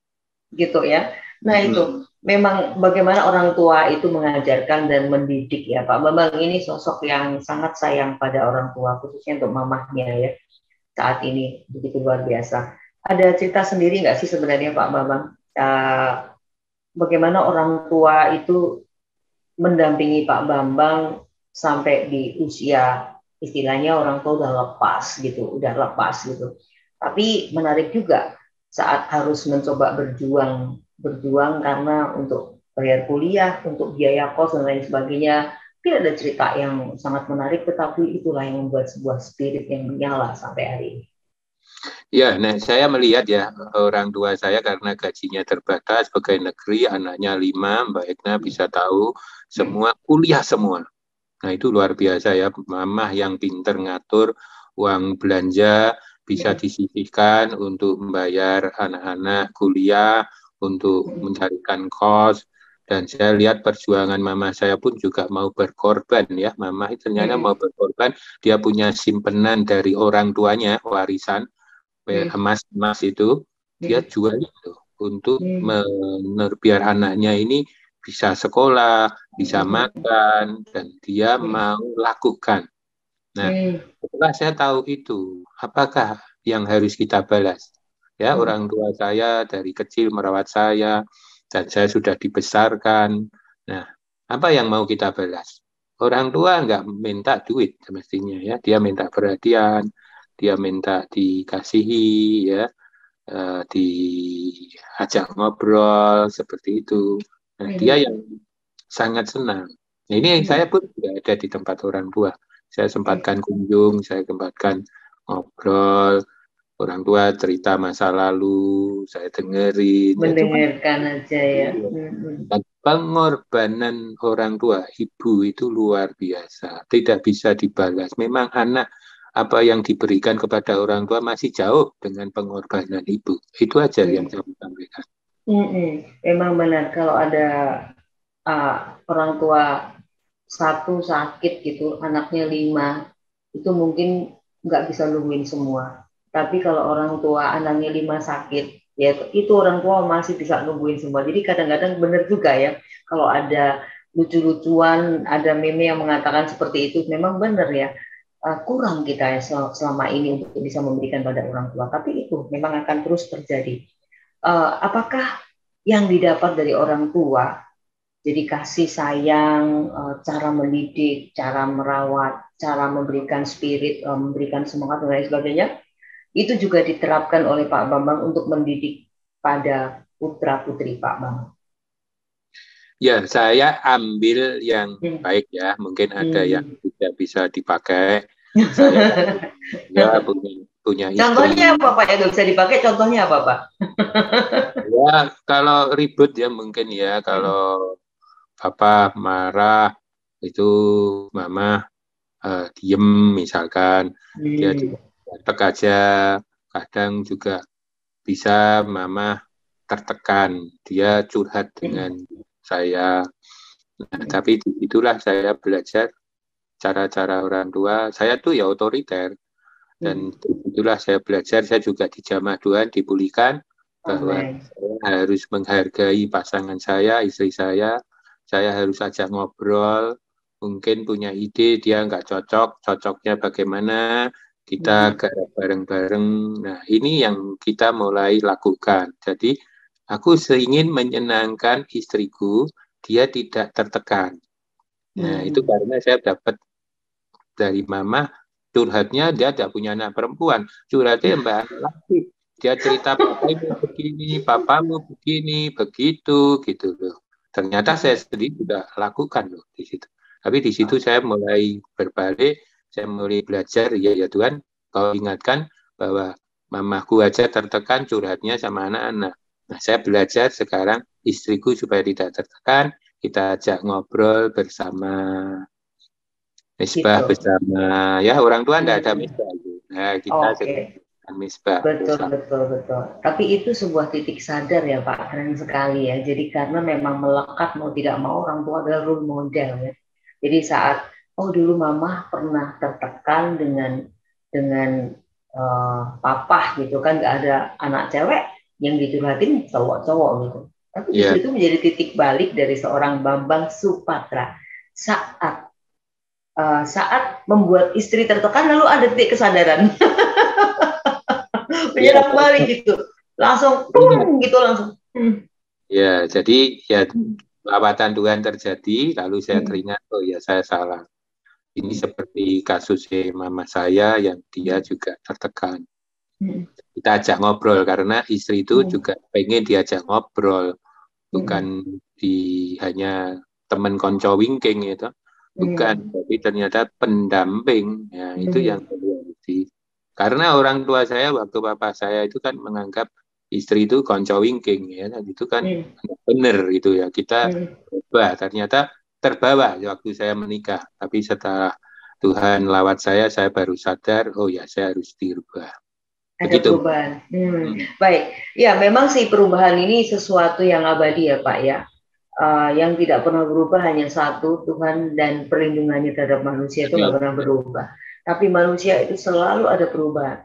Gitu ya. Nah itu memang bagaimana orang tua itu mengajarkan dan mendidik ya Pak Bambang, ini sosok yang sangat sayang pada orang tua, khususnya untuk mamahnya ya saat ini, begitu luar biasa. Ada cerita sendiri nggak sih sebenarnya Pak Bambang, bagaimana orang tua itu mendampingi Pak Bambang sampai di usia istilahnya orang tua udah lepas gitu. Tapi menarik juga saat harus mencoba berjuang karena untuk bayar kuliah, untuk biaya kos dan lain sebagainya. Tidak ada cerita yang sangat menarik, tetapi itulah yang membuat sebuah spirit yang menyala sampai hari ini. Ya, nah saya melihat ya orang tua saya karena gajinya terbatas, pegawai negeri, anaknya 5, Mbak Egna bisa tahu semua kuliah semua. Nah itu luar biasa ya, mamah yang pinter ngatur uang belanja bisa disisihkan untuk membayar anak-anak kuliah, untuk mencarikan kos. Dan saya lihat perjuangan mama saya pun juga mau berkorban ya. Mama ternyata mau berkorban, dia punya simpenan dari orang tuanya, warisan emas itu, dia jual itu untuk biar anaknya ini bisa sekolah, bisa makan, dan dia mau lakukan. Nah, setelah saya tahu itu, apakah yang harus kita balas? Ya, orang tua saya dari kecil merawat saya, dan saya sudah dibesarkan. Nah, apa yang mau kita balas? Orang tua nggak minta duit semestinya ya, dia minta perhatian, dia minta dikasihi, ya, diajak ngobrol seperti itu. Nah, dia yang sangat senang. Nah, ini saya pun juga ada di tempat orang tua. Saya sempatkan kunjung, saya sempatkan ngobrol. Orang tua cerita masa lalu, saya dengerin. Mendengarkan aja ya. Dan pengorbanan orang tua, ibu itu luar biasa. Tidak bisa dibalas. Memang anak apa yang diberikan kepada orang tua masih jauh dengan pengorbanan ibu. Itu aja yang saya sampaikan. Memang benar, kalau ada orang tua satu sakit gitu, anaknya 5, itu mungkin nggak bisa nungguin semua. Tapi kalau orang tua anaknya 5 sakit, ya itu orang tua masih bisa nungguin semua. Jadi kadang-kadang benar juga ya, kalau ada lucu-lucuan, ada meme yang mengatakan seperti itu, memang benar ya. Kurang kita ya selama ini untuk bisa memberikan pada orang tua. Tapi itu memang akan terus terjadi. Apakah yang didapat dari orang tua, jadi kasih sayang, cara mendidik, cara merawat, cara memberikan spirit, memberikan semangat dan lain sebagainya, itu juga diterapkan oleh Pak Bambang untuk mendidik pada putra-putri Pak Bambang? Ya, saya ambil yang baik ya. Mungkin ada yang tidak bisa dipakai. Saya ya punya istri. Contohnya apa Pak yang nggak bisa dipakai? Contohnya apa Pak? Ya, kalau ribut ya mungkin ya. Kalau Papa marah, itu Mama diem misalkan. Dia tek aja. Kadang juga bisa Mama tertekan. Dia curhat dengan saya. Nah, tapi itulah saya belajar cara-cara orang tua. Saya tuh ya otoriter. Dan itulah saya belajar. Saya juga di jamaah Tuhan dipulihkan bahwa saya harus menghargai pasangan saya, istri saya. Saya harus ajak ngobrol. Mungkin punya ide dia nggak cocok, cocoknya bagaimana, kita garap bareng-bareng. Nah, ini yang kita mulai lakukan. Jadi, aku ingin menyenangkan istriku, dia tidak tertekan. Nah, itu karena saya dapat dari Mama, curhatnya dia tidak punya anak perempuan. Curhatnya Mbak anak laki. Dia cerita papamu begini, begitu, gitu loh. Ternyata saya sendiri sudah lakukan loh di situ. Tapi di situ saya mulai berbalik, saya mulai belajar, ya Tuhan, kau ingatkan bahwa mamaku aja tertekan curhatnya sama anak-anak. Nah, saya belajar sekarang istriku supaya tidak tertekan, kita ajak ngobrol bersama misbah Gitu. bersama ya orang tua enggak ada misbah. Nah, kita Oke. misbah Betul, bersama. betul. Tapi itu sebuah titik sadar ya Pak, keren sekali ya. Jadi karena memang melekat mau tidak mau orang tua adalah role model ya. Jadi saat dulu mama pernah tertekan dengan papa gitu kan, nggak ada anak cewek yang dicurhatin cowok-cowok gitu. Tapi justru itu menjadi titik balik dari seorang Bambang Supatra saat membuat istri tertekan, lalu ada titik kesadaran. Menyerang balik gitu, langsung gitu langsung. Ya, jadi ya lawatan Tuhan terjadi, lalu saya teringat, oh ya saya salah. Ini seperti kasus mama saya yang dia juga tertekan. Kita ajak ngobrol karena istri itu juga pengen diajak ngobrol, bukan hanya teman konco wingking gitu, bukan, tapi ternyata pendamping. Ya, itu yang terjadi. Karena orang tua saya waktu papa saya itu kan menganggap istri itu konco wingking ya, itu kan benar itu ya, kita berubah. Ternyata terbawa waktu saya menikah, tapi setelah Tuhan lawat saya baru sadar, oh ya saya harus dirubah. Ada begitu. Perubahan. Baik, ya memang sih perubahan ini sesuatu yang abadi ya Pak ya. Yang tidak pernah berubah hanya satu, Tuhan dan perlindungannya terhadap manusia itu nggak pernah berubah. Tapi manusia itu selalu ada perubahan.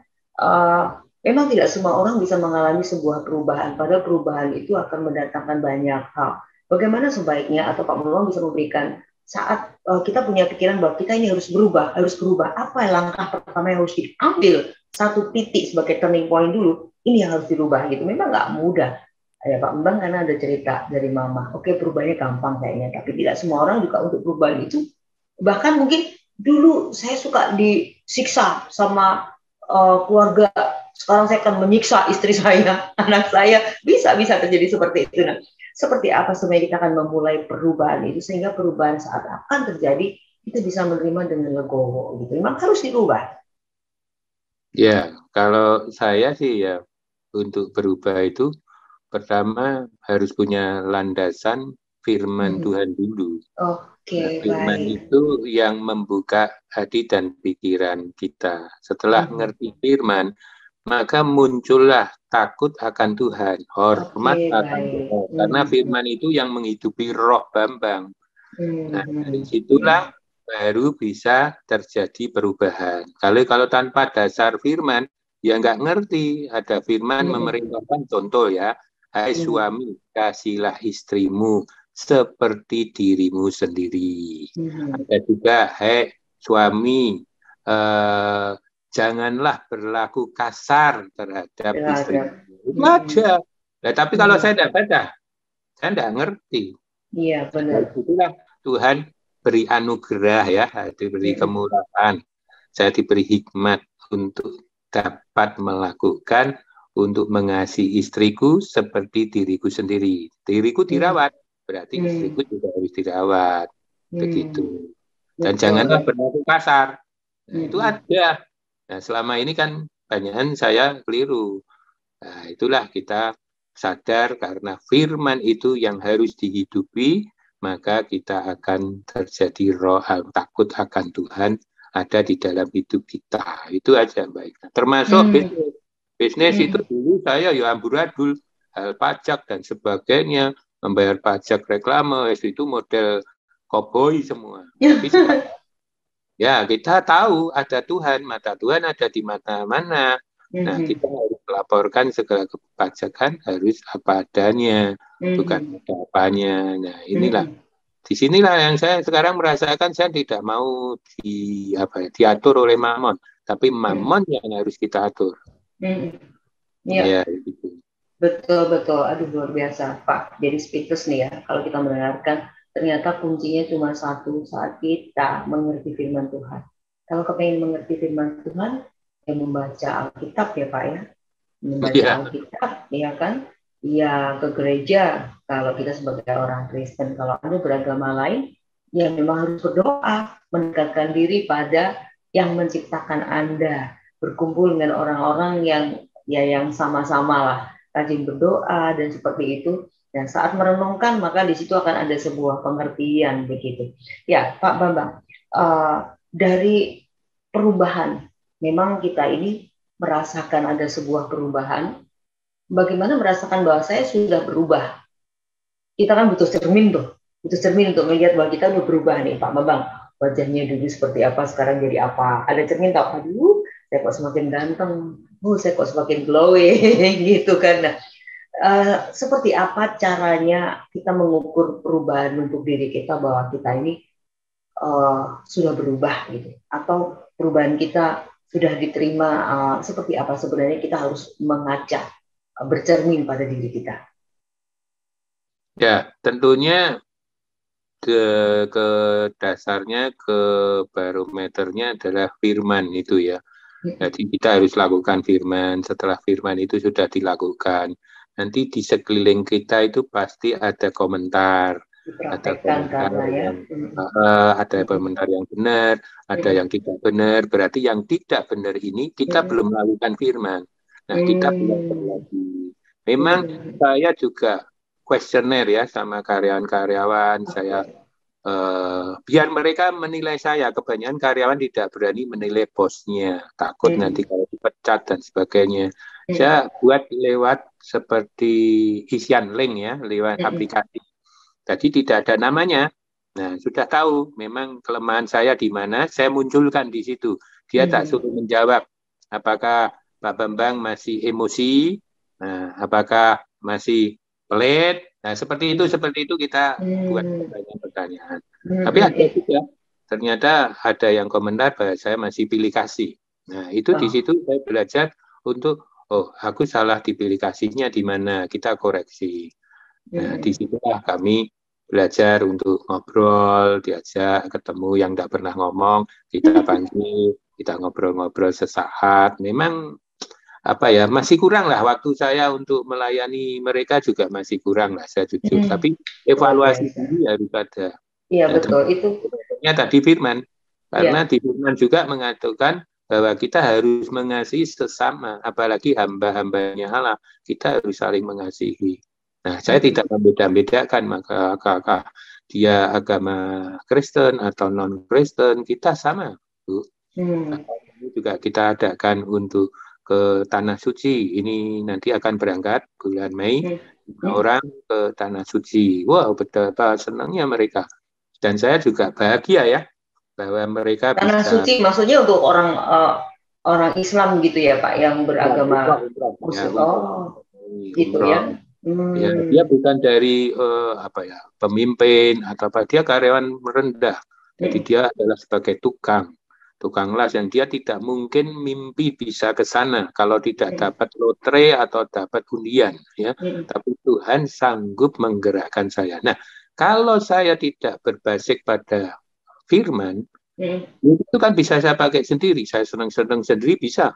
Memang tidak semua orang bisa mengalami sebuah perubahan, padahal perubahan itu akan mendatangkan banyak hal. Bagaimana sebaiknya atau Pak Mulwang bisa memberikan saat kita punya pikiran bahwa kita ini harus berubah, apa langkah pertama yang harus diambil, satu titik sebagai turning point dulu, ini yang harus dirubah gitu. Memang nggak mudah ya Pak Bambang, karena ada cerita dari mama. Oke, perubahannya gampang kayaknya, tapi tidak semua orang juga untuk perubahan itu. Bahkan mungkin dulu saya suka disiksa sama keluarga, sekarang saya akan menyiksa istri saya, anak saya, bisa terjadi seperti itu. Nah, seperti apa sebenarnya kita akan memulai perubahan itu sehingga perubahan saat akan terjadi kita bisa menerima dengan legowo gitu. Memang harus dirubah. Ya, kalau saya sih ya untuk berubah itu pertama harus punya landasan firman Tuhan dulu. Oke, firman baik. itu yang membuka hati dan pikiran kita. Setelah mengerti firman, maka muncullah takut akan Tuhan, hormat akan Tuhan. Karena firman itu yang menghidupi roh Bambang. Nah, dari situlah baru bisa terjadi perubahan. Kalau tanpa dasar firman, ya nggak ngerti. Ada firman memerintahkan, contoh ya, hai suami, kasihlah istrimu seperti dirimu sendiri. Ada juga, hai suami, janganlah berlaku kasar terhadap istrimu. Ada. Nah, tapi kalau saya tidak baca, saya tidak ngerti. Iya, benar. Itulah Tuhan beri anugerah ya, diberi kemurahan. Saya diberi hikmat untuk dapat melakukan, untuk mengasihi istriku seperti diriku sendiri. Diriku dirawat, berarti istriku juga harus dirawat. Begitu. Dan janganlah berlaku kasar. Nah, itu ada. Nah, selama ini kan banyakan saya keliru. Nah, itulah kita sadar karena firman itu yang harus dihidupi, maka kita akan terjadi roh takut akan Tuhan ada di dalam hidup kita. Itu aja Mbak. Termasuk bisnis itu dulu saya ya amburadul, hal pajak dan sebagainya, membayar pajak reklame, itu model koboi semua. Tapi ya kita tahu ada Tuhan, mata Tuhan ada di mana-mana. Nah, kita harus melaporkan segala kepajakan harus apa adanya, bukan ada apanya. Nah, inilah disinilah yang saya sekarang merasakan saya tidak mau diatur oleh Mamon, tapi Mamon yang harus kita atur. Ya, gitu. Betul. Aduh, luar biasa Pak. Jadi speechless nih ya kalau kita mendengarkan. Ternyata kuncinya cuma satu, saat kita mengerti firman Tuhan. Kalau kepengen mengerti firman Tuhan, ya membaca Alkitab ya Pak ya. Membaca Alkitab, ya kan? Ya ke gereja, kalau kita sebagai orang Kristen. Kalau Anda beragama lain, ya memang harus berdoa, mendekatkan diri pada yang menciptakan Anda. Berkumpul dengan orang-orang yang sama-sama lah, rajin berdoa dan seperti itu. Dan saat merenungkan, maka di situ akan ada sebuah pengertian begitu. Ya, Pak Bambang, dari perubahan, memang kita ini merasakan ada sebuah perubahan. Bagaimana merasakan bahwa saya sudah berubah? Kita kan butuh cermin tuh, butuh cermin untuk melihat bahwa kita udah berubah nih, Pak Bambang. Wajahnya dulu seperti apa, sekarang jadi apa? Ada cermin tak? Aduh, saya kok semakin ganteng. Saya kok semakin glowing gitu kan. Nah, seperti apa caranya kita mengukur perubahan untuk diri kita bahwa kita ini sudah berubah gitu, atau perubahan kita sudah diterima, seperti apa sebenarnya kita harus mengaca, bercermin pada diri kita. Ya, tentunya ke dasarnya, ke barometernya adalah firman itu ya. Jadi kita harus lakukan firman. Setelah firman itu sudah dilakukan, nanti di sekeliling kita itu pasti ada komentar, ada komentar yang benar, ada yang tidak benar. Berarti yang tidak benar ini kita belum melakukan firman. Nah, kita belajar lagi. Memang saya juga kuesioner ya sama karyawan-karyawan. Saya biar mereka menilai saya. Kebanyakan karyawan tidak berani menilai bosnya, takut nanti kalau dipecat dan sebagainya. Saya buat lewat seperti isian link ya, lewat aplikasi. Jadi tidak ada namanya. Nah, sudah tahu memang kelemahan saya di mana, saya munculkan di situ. Dia tak suruh menjawab apakah Pak Bambang masih emosi, apakah masih pelit. Nah, seperti itu kita buat pertanyaan-pertanyaan. Tapi ada juga, ternyata ada yang komentar bahwa saya masih pilih kasih. Nah, itu di situ saya belajar untuk, aku salah di pilih kasihnya di mana, kita koreksi. Nah, di situlah kami belajar untuk ngobrol, diajak ketemu yang tidak pernah ngomong, kita panggil, kita ngobrol-ngobrol sesaat. Memang masih kurang lah waktu saya untuk melayani mereka, juga masih kurang lah, saya jujur. Tapi evaluasi diri harus ada. Iya, betul. Itu tadi firman, karena di firman juga mengatakan bahwa kita harus mengasihi sesama, apalagi hamba-hambanya Allah, kita harus saling mengasihi. Nah, saya tidak membeda-bedakan, maka dia agama Kristen atau non-Kristen, kita sama, Bu. Ini juga kita adakan untuk ke Tanah Suci. Ini nanti akan berangkat bulan Mei, orang ke Tanah Suci. Wow, betapa senangnya mereka. Dan saya juga bahagia ya, bahwa mereka Tanah bisa... Suci maksudnya untuk orang Islam gitu ya, Pak, yang beragama Muslim. Gitu ya. Ya, dia bukan dari pemimpin atau apa, dia karyawan rendah. Jadi dia adalah sebagai tukang las yang dia tidak mungkin mimpi bisa ke sana kalau tidak dapat lotre atau dapat undian ya. Tapi Tuhan sanggup menggerakkan saya. Nah, kalau saya tidak berbasis pada firman, itu kan bisa saya pakai sendiri. Saya senang-senang sendiri bisa.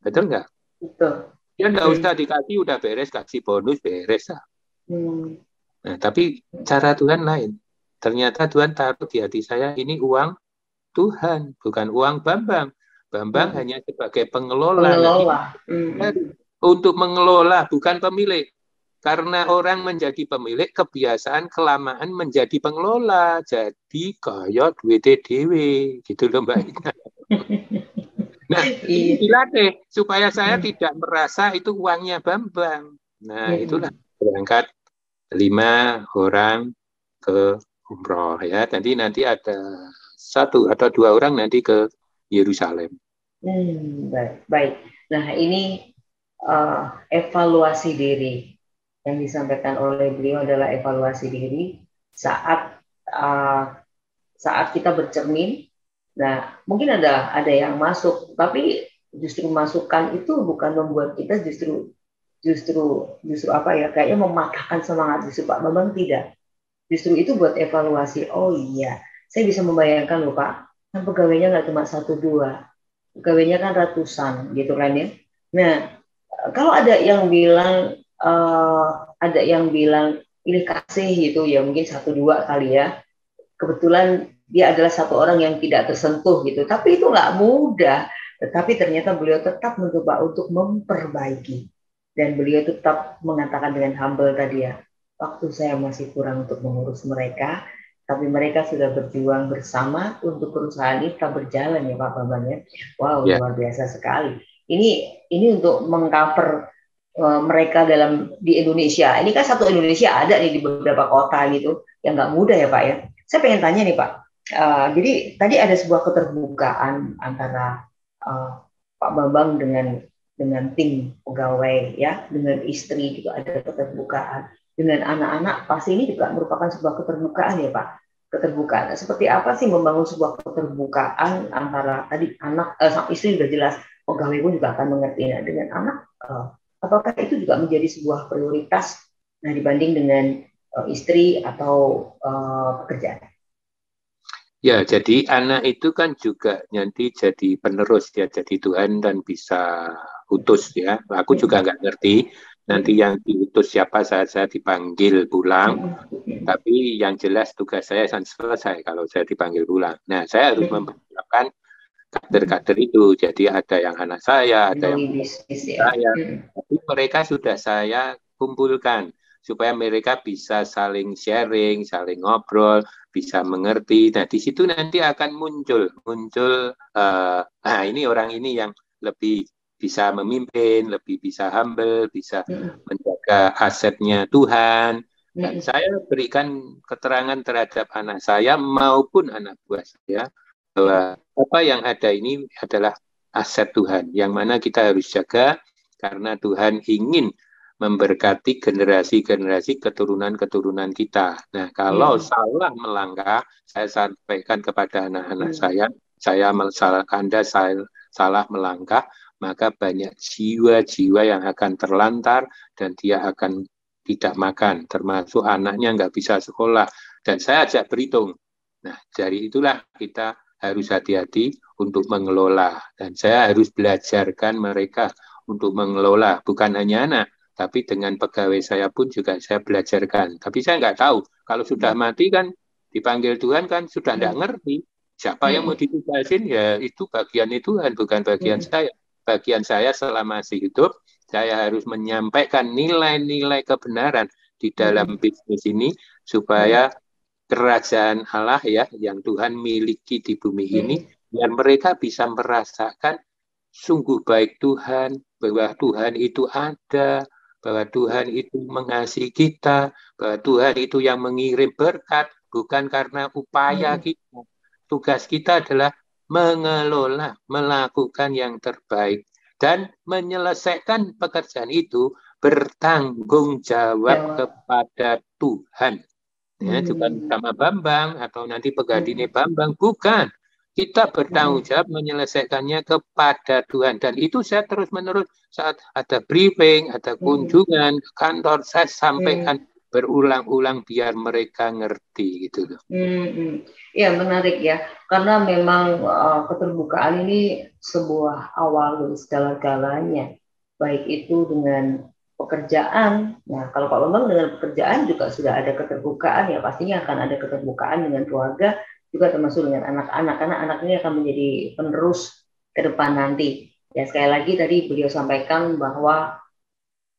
Betul nggak? Betul. Ya nggak usah dikasih, udah beres, kasih bonus, beres lah. Nah, tapi cara Tuhan lain. Ternyata Tuhan taruh di hati saya, ini uang Tuhan, bukan uang Bambang. Bambang hanya sebagai pengelola. Untuk mengelola, bukan pemilik. Karena orang menjadi pemilik, kebiasaan kelamaan menjadi pengelola. Jadi kayak duit dewe, gitu loh Mbak Ina. Nah, ini dilatih supaya saya tidak merasa itu uangnya Bambang. Nah, itulah berangkat 5 orang ke umroh ya. Nanti ada 1 atau 2 orang nanti ke Yerusalem. Baik. Nah, ini evaluasi diri yang disampaikan oleh beliau adalah evaluasi diri saat kita bercermin. Nah, mungkin ada yang masuk, tapi justru masukan itu bukan membuat kita justru kayaknya mematahkan semangat justru Pak Bambang, tidak. Justru itu buat evaluasi. Oh iya, saya bisa membayangkan loh Pak, kan pegawainya nggak cuma 1-2, pegawainya kan ratusan gitu kan ya. Nah, kalau ada yang bilang pilih kasih gitu ya, mungkin 1-2 kali ya. Kebetulan dia adalah 1 orang yang tidak tersentuh gitu, tapi itu nggak mudah. Tetapi ternyata beliau tetap mencoba untuk memperbaiki, dan beliau tetap mengatakan dengan humble tadi ya, waktu saya masih kurang untuk mengurus mereka, tapi mereka sudah berjuang bersama untuk perusahaan ini tetap berjalan ya Pak Bambang ya. Wow, luar biasa sekali. Ini untuk mengcover mereka di Indonesia. Ini kan satu Indonesia ada nih di beberapa kota gitu, yang nggak mudah ya Pak ya. Saya pengen tanya nih Pak. Jadi tadi ada sebuah keterbukaan antara Pak Bambang dengan tim pegawai ya, dengan istri juga ada keterbukaan. Dengan anak-anak pasti ini juga merupakan sebuah keterbukaan ya Pak. Keterbukaan. Seperti apa sih membangun sebuah keterbukaan antara tadi anak sang istri sudah jelas, pegawai pun juga akan mengerti. Nah, dengan anak apakah itu juga menjadi sebuah prioritas dibanding dengan istri atau pekerjaan? Ya, jadi anak itu kan juga nanti jadi penerus ya, jadi Tuhan dan bisa utus ya. Aku juga nggak ngerti nanti yang diutus siapa saat saya dipanggil pulang. Tapi yang jelas tugas saya akan selesai kalau saya dipanggil pulang. Nah, saya harus mempersiapkan kader-kader itu. Jadi ada yang anak saya, ada yang saya. Tapi mereka sudah saya kumpulkan supaya mereka bisa saling sharing, saling ngobrol, bisa mengerti. Nah, di situ nanti akan muncul ini orang ini yang lebih bisa memimpin, lebih bisa humble, bisa menjaga asetnya Tuhan. Dan saya berikan keterangan terhadap anak saya maupun anak buah saya bahwa apa yang ada ini adalah aset Tuhan, yang mana kita harus jaga karena Tuhan ingin memberkati generasi-generasi keturunan-keturunan kita. Nah, kalau salah melangkah, saya sampaikan kepada anak-anak saya Anda salah melangkah, maka banyak jiwa-jiwa yang akan terlantar dan dia akan tidak makan, termasuk anaknya nggak bisa sekolah. Dan saya ajak berhitung. Nah, dari itulah kita harus hati-hati untuk mengelola. Dan saya harus belajarkan mereka untuk mengelola, bukan hanya anak, tapi dengan pegawai saya pun juga saya belajarkan. Tapi saya nggak tahu, kalau sudah mati kan, dipanggil Tuhan kan sudah nggak ngerti. Siapa yang mau ditugasin, ya itu bagian Tuhan, bukan bagian saya. Bagian saya selama masih hidup, saya harus menyampaikan nilai-nilai kebenaran di dalam bisnis ini, supaya kerajaan Allah ya, yang Tuhan miliki di bumi ini, biar mereka bisa merasakan sungguh baik Tuhan, bahwa Tuhan itu ada, bahwa Tuhan itu mengasihi kita, bahwa Tuhan itu yang mengirim berkat, bukan karena upaya kita. Tugas kita adalah mengelola, melakukan yang terbaik, dan menyelesaikan pekerjaan itu bertanggung jawab kepada Tuhan. Ya, bukan sama Bambang atau nanti pegadine Bambang, bukan. Kita bertanggung jawab menyelesaikannya kepada Tuhan. Dan itu saya terus-menerus saat ada briefing, ada kunjungan ke kantor, saya sampaikan berulang-ulang biar mereka ngerti gitu loh. Ya, menarik ya. Karena memang keterbukaan ini sebuah awal dari segala-galanya. Baik itu dengan pekerjaan. Nah, kalau Pak Bambang dengan pekerjaan juga sudah ada keterbukaan, ya pastinya akan ada keterbukaan dengan keluarga, juga termasuk dengan anak-anak, karena anak ini akan menjadi penerus ke depan nanti. Ya, sekali lagi tadi beliau sampaikan bahwa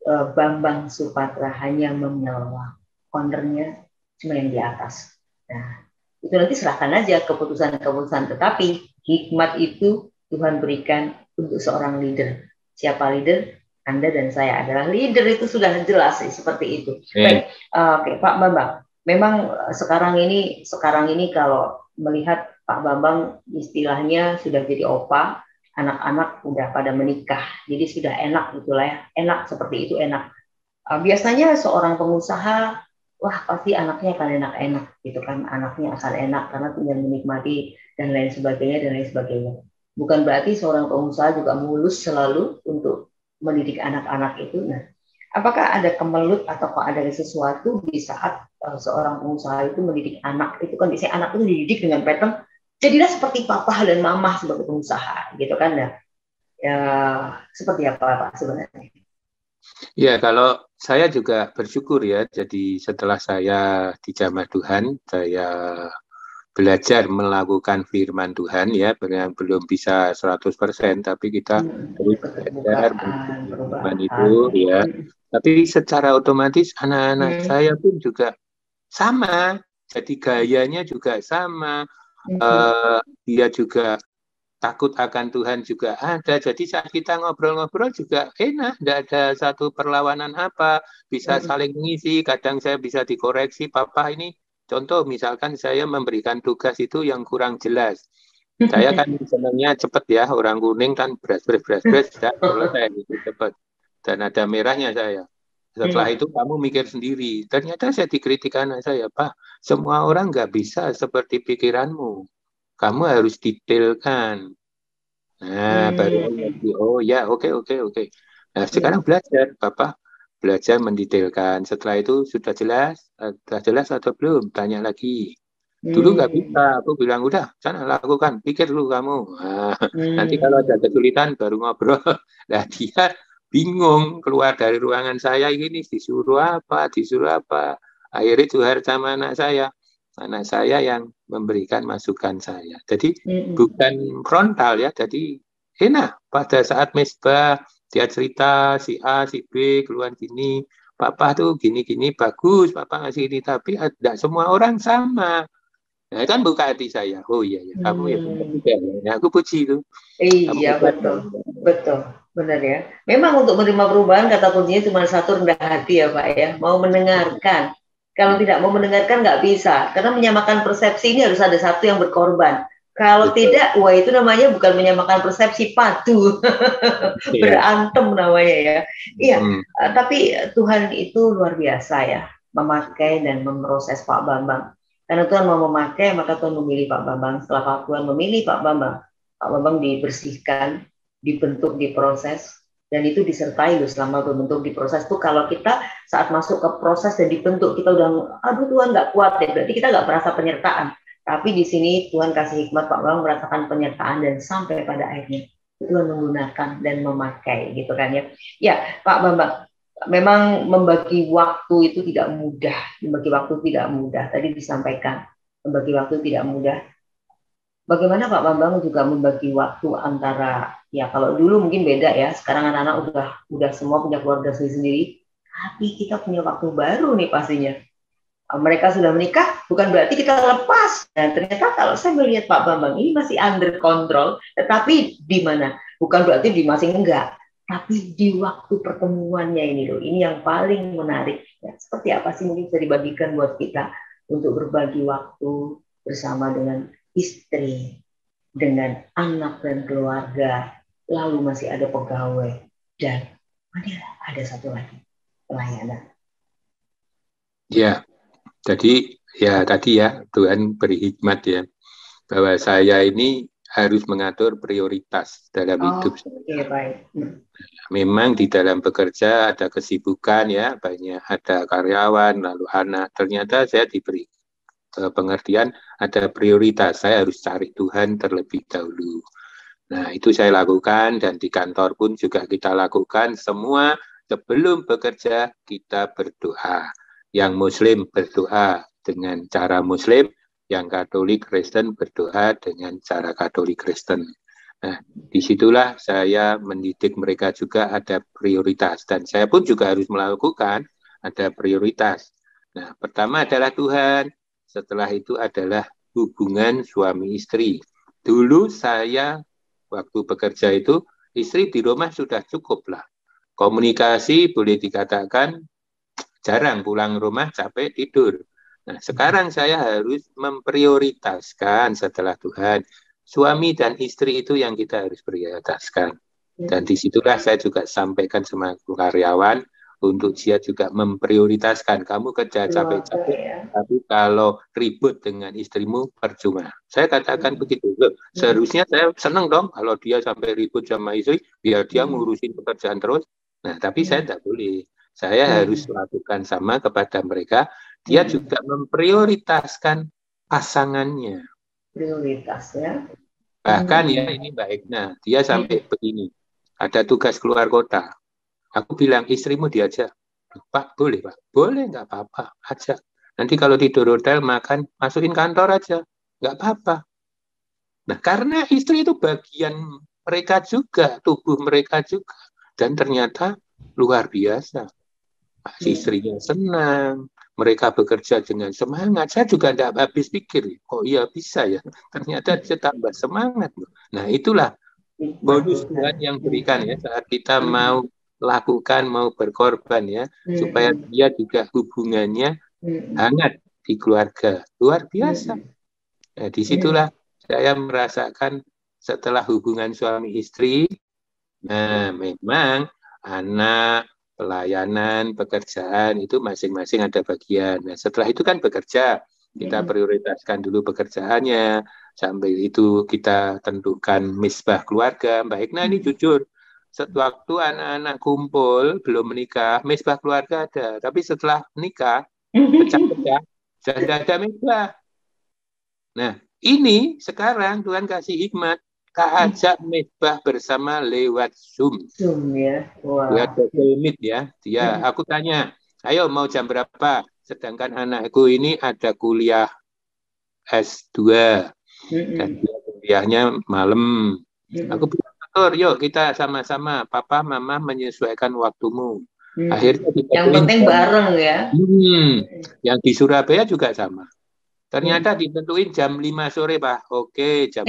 Bambang Supatra hanya mengelola, ownernya cuma yang di atas. Nah, itu nanti serahkan aja keputusan-keputusan, tetapi hikmat itu Tuhan berikan untuk seorang leader. Siapa leader? Anda dan saya adalah leader, itu sudah jelas seperti itu. Baik, oke, Pak Bambang. Memang sekarang ini kalau melihat Pak Bambang istilahnya sudah jadi opa, anak-anak udah pada menikah, jadi sudah enak gitulah ya, enak seperti itu enak. Biasanya seorang pengusaha, wah pasti anaknya akan enak-enak gitu kan, anaknya akan enak karena tinggal menikmati dan lain sebagainya. Bukan berarti seorang pengusaha juga mulus selalu untuk mendidik anak-anak itu. Nah, apakah ada kemelut atau ada sesuatu di saat seorang pengusaha itu mendidik anak itu kan, biasanya anak itu dididik dengan pattern jadilah seperti papa dan mama sebagai pengusaha gitu kan. Nah, ya seperti apa Pak sebenarnya? Ya, kalau saya juga bersyukur ya, jadi setelah saya dijamah Tuhan, saya belajar melakukan firman Tuhan ya, yang belum bisa 100%, tapi kita terus belajar firman itu ya. Tapi secara otomatis anak-anak saya pun juga sama. Jadi gayanya juga sama. Dia juga takut akan Tuhan juga ada. Jadi saat kita ngobrol-ngobrol juga enak. Tidak ada satu perlawanan apa. Bisa saling mengisi. Kadang saya bisa dikoreksi. Papa ini contoh misalkan saya memberikan tugas itu yang kurang jelas. Saya kan senangnya cepat ya. Orang kuning kan beras, sudah selesai gitu cepat. Dan ada merahnya saya. Setelah itu kamu mikir sendiri. Ternyata saya dikritik anak saya, Pak, semua orang nggak bisa seperti pikiranmu. Kamu harus detailkan. Nah, baru ngerti. Oh ya, oke. Nah, sekarang belajar, Bapak. Belajar mendetailkan. Setelah itu sudah jelas atau belum? Tanya lagi. Dulu nggak bisa. Aku bilang, udah, sana lakukan. Pikir dulu kamu. Nah, nanti kalau ada kesulitan, baru ngobrol. Nah, dia bingung keluar dari ruangan saya ini disuruh apa. Akhirnya juhar sama anak saya yang memberikan masukan saya. Jadi bukan frontal ya, jadi enak pada saat mesbah dia cerita si A si B keluar gini, papa tuh gini bagus, papa ngasih ini, tapi tidak semua orang sama. Nah, kan buka hati saya. Oh iya ya, kamu ya benar juga. Ya, aku puji itu. Iya, betul. Benar ya. Memang untuk menerima perubahan kata kuncinya cuma satu, rendah hati ya Pak ya. Mau mendengarkan. Kalau tidak mau mendengarkan nggak bisa. Karena menyamakan persepsi ini harus ada satu yang berkorban. Kalau tidak, wah itu namanya bukan menyamakan persepsi, padu. Berantem namanya ya. Iya, tapi Tuhan itu luar biasa ya. Memakai dan memproses Pak Bambang. Karena Tuhan mau memakai, maka Tuhan memilih Pak Bambang. Setelah Pak Tuhan memilih Pak Bambang dibersihkan, dibentuk, diproses, dan itu disertai loh selama berbentuk diproses tuh. Kalau kita saat masuk ke proses dan dibentuk kita udah aduh Tuhan nggak kuat deh, berarti kita nggak merasa penyertaan. Tapi di sini Tuhan kasih hikmat, Pak Bambang merasakan penyertaan dan sampai pada akhirnya Tuhan menggunakan dan memakai gitu kan ya. Ya Pak Bambang, memang membagi waktu itu tidak mudah. Tadi disampaikan membagi waktu tidak mudah. Bagaimana Pak Bambang juga membagi waktu antara, ya kalau dulu mungkin beda ya, sekarang anak-anak udah semua punya keluarga sendiri, tapi kita punya waktu baru nih pastinya. Mereka sudah menikah, bukan berarti kita lepas. Nah, ternyata kalau saya melihat Pak Bambang ini masih under control, tetapi di mana? Bukan berarti di masing enggak, tapi di waktu pertemuannya ini loh, ini yang paling menarik. Ya, seperti apa sih mungkin bisa dibagikan buat kita untuk berbagi waktu bersama dengan istri, dengan anak dan keluarga, lalu masih ada pegawai, dan ada satu lagi, pelayanan. Ya, jadi ya tadi ya Tuhan beri hikmat ya, bahwa saya ini harus mengatur prioritas dalam hidup saya. Okay, baik. Memang di dalam bekerja ada kesibukan ya, banyak ada karyawan, lalu anak. Ternyata saya diberi pengertian ada prioritas, saya harus cari Tuhan terlebih dahulu. Nah, itu saya lakukan, dan di kantor pun juga kita lakukan semua. Sebelum bekerja kita berdoa. Yang Muslim berdoa dengan cara Muslim, yang Katolik Kristen berdoa dengan cara Katolik Kristen. Nah, disitulah saya mendidik mereka juga ada prioritas, dan saya pun juga harus melakukan ada prioritas. Nah, pertama adalah Tuhan. Setelah itu adalah hubungan suami istri. Dulu saya waktu bekerja itu, istri di rumah sudah cukup lah. Komunikasi boleh dikatakan jarang, pulang rumah capek tidur. Nah, sekarang saya harus memprioritaskan setelah Tuhan. Suami dan istri itu yang kita harus prioritaskan. Dan disitulah saya juga sampaikan sama karyawan, untuk dia juga memprioritaskan. Kamu kerja capek-capek, tapi kalau ribut dengan istrimu percuma. Saya katakan begitu. Loh, seharusnya saya senang dong kalau dia sampai ribut sama istri, biar dia ngurusin pekerjaan terus. Nah, tapi saya tidak boleh. Saya harus lakukan sama kepada mereka. Dia juga memprioritaskan pasangannya. Prioritas ya. Bahkan ya ini Mbak Egna, dia sampai begini. Ada tugas keluar kota. Aku bilang, istrimu diajak. Pak, boleh Pak? Boleh, nggak apa-apa. Ajak. Nanti kalau tidur hotel, makan, masukin kantor aja. Nggak apa-apa. Nah, karena istri itu bagian mereka juga, tubuh mereka juga. Dan ternyata luar biasa. istrinya senang, mereka bekerja dengan semangat. Saya juga tidak habis pikir, kok iya bisa ya? Ternyata bisa tambah semangat. Nah, itulah bonus Tuhan yang berikan ya saat kita mau lakukan, mau berkorban ya, supaya dia juga hubungannya hangat di keluarga. Luar biasa. Nah, disitulah saya merasakan setelah hubungan suami istri, nah memang anak, pelayanan, pekerjaan itu masing-masing ada bagian. Nah, setelah itu kan bekerja, kita prioritaskan dulu pekerjaannya, sambil itu kita tentukan misbah keluarga. Mbak Hikna ini jujur, sewaktu anak-anak kumpul, belum menikah, misbah keluarga ada. Tapi setelah menikah, pecah-pecah, sudah tidak ada misbah. Nah, ini sekarang Tuhan kasih hikmat, ajak misbah bersama lewat Zoom. Zoom ya. Wah. Ya, Google Meet ya. Dia, aku tanya, ayo mau jam berapa? Sedangkan anakku ini ada kuliah S2 dan dia kuliahnya malam. Aku bilang, "Atur, yuk kita sama-sama, papa, mama menyesuaikan waktumu." Akhirnya yang penting bareng ya. Yang di Surabaya juga sama. Ternyata ditentuin jam 5 sore, Pak. Oke, jam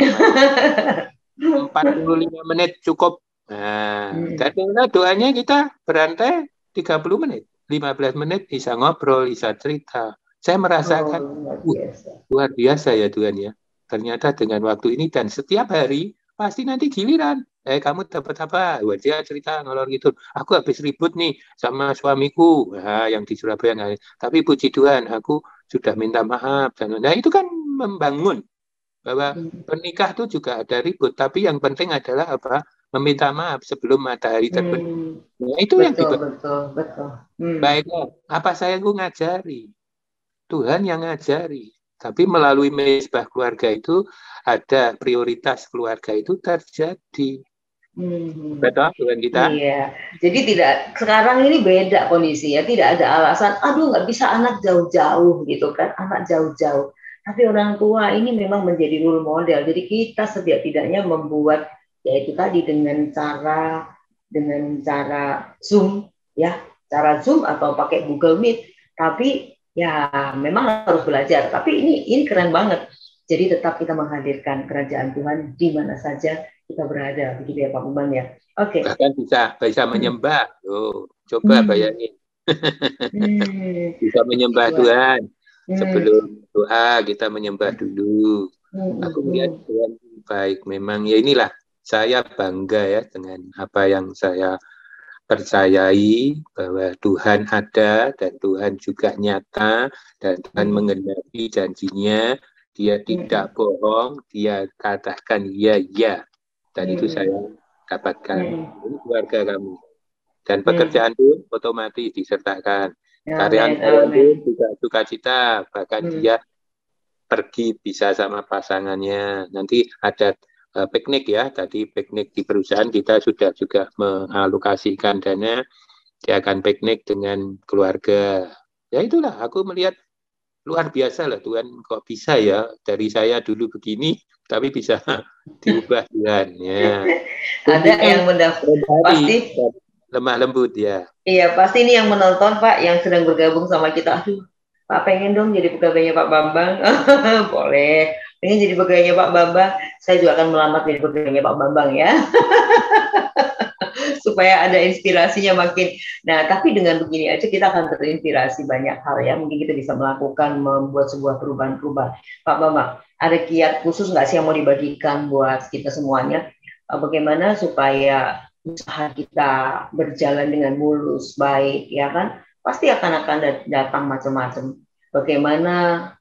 45 menit cukup. Nah, dan doanya kita berantai 30 menit. 15 menit bisa ngobrol, bisa cerita. Saya merasakan luar biasa ya Tuhan ya. Ternyata dengan waktu ini dan setiap hari pasti nanti giliran. Kamu dapat apa? Wah, dia cerita ngalor gitu. Aku habis ribut nih sama suamiku. Nah, yang di Surabaya. Tapi puji Tuhan, aku sudah minta maaf. Nah, itu kan membangun bahwa pernikah itu juga ada ribut. Tapi yang penting adalah apa? Meminta maaf sebelum matahari terbenam. Nah, itu betul, yang betul. Baiklah, apa saya ngajari? Tuhan yang ngajari. Tapi melalui mesbah keluarga itu ada prioritas keluarga itu terjadi. Betul, Tuhan kita. Iya. Jadi sekarang ini beda kondisi ya. Tidak ada alasan, aduh nggak bisa anak jauh-jauh gitu kan, anak jauh-jauh. Tapi orang tua ini memang menjadi role model. Jadi kita setidak-tidaknya membuat yaitu tadi dengan cara Zoom ya, cara Zoom atau pakai Google Meet. Tapi ya memang harus belajar. Tapi ini keren banget. Jadi tetap kita menghadirkan kerajaan Tuhan di mana saja kita berada, begitu ya Pak Bambang ya. Oke. Bahkan bisa menyembah. Coba bayangin. Bisa menyembah Tuhan. Sebelum doa kita menyembah dulu. Aku melihat Tuhan baik. Memang ya inilah saya bangga ya dengan apa yang saya percayai bahwa Tuhan ada dan Tuhan juga nyata dan Tuhan menggenapi janjinya. Dia tidak bohong, dia katakan ya. Dan itu saya dapatkan. Ini keluarga kamu. Dan pekerjaan pun otomatis disertakan. Karyawan pun juga sukacita. Bahkan dia pergi bisa sama pasangannya. Nanti ada piknik ya. Tadi piknik di perusahaan kita sudah juga mengalokasikan dana. Dia akan piknik dengan keluarga. Ya itulah aku melihat luar biasa lah Tuhan, kok bisa ya dari saya dulu begini tapi bisa diubah Tuhan ya. Ada yang pasti lemah lembut ya. Iya pasti ini yang menonton Pak yang sedang bergabung sama kita. Aduh Pak pengen dong jadi pegawainya Pak Bambang. Boleh. Pengen jadi pegawainya Pak Bambang. Saya juga akan melamar jadi pegawainya Pak Bambang ya. Supaya ada inspirasinya makin. Nah, tapi dengan begini aja kita akan terinspirasi banyak hal ya. Mungkin kita bisa membuat sebuah perubahan-perubahan. Pak Bambang, ada kiat khusus nggak sih yang mau dibagikan buat kita semuanya? Bagaimana supaya usaha kita berjalan dengan mulus, baik, ya kan? Pasti akan datang macam-macam. Bagaimana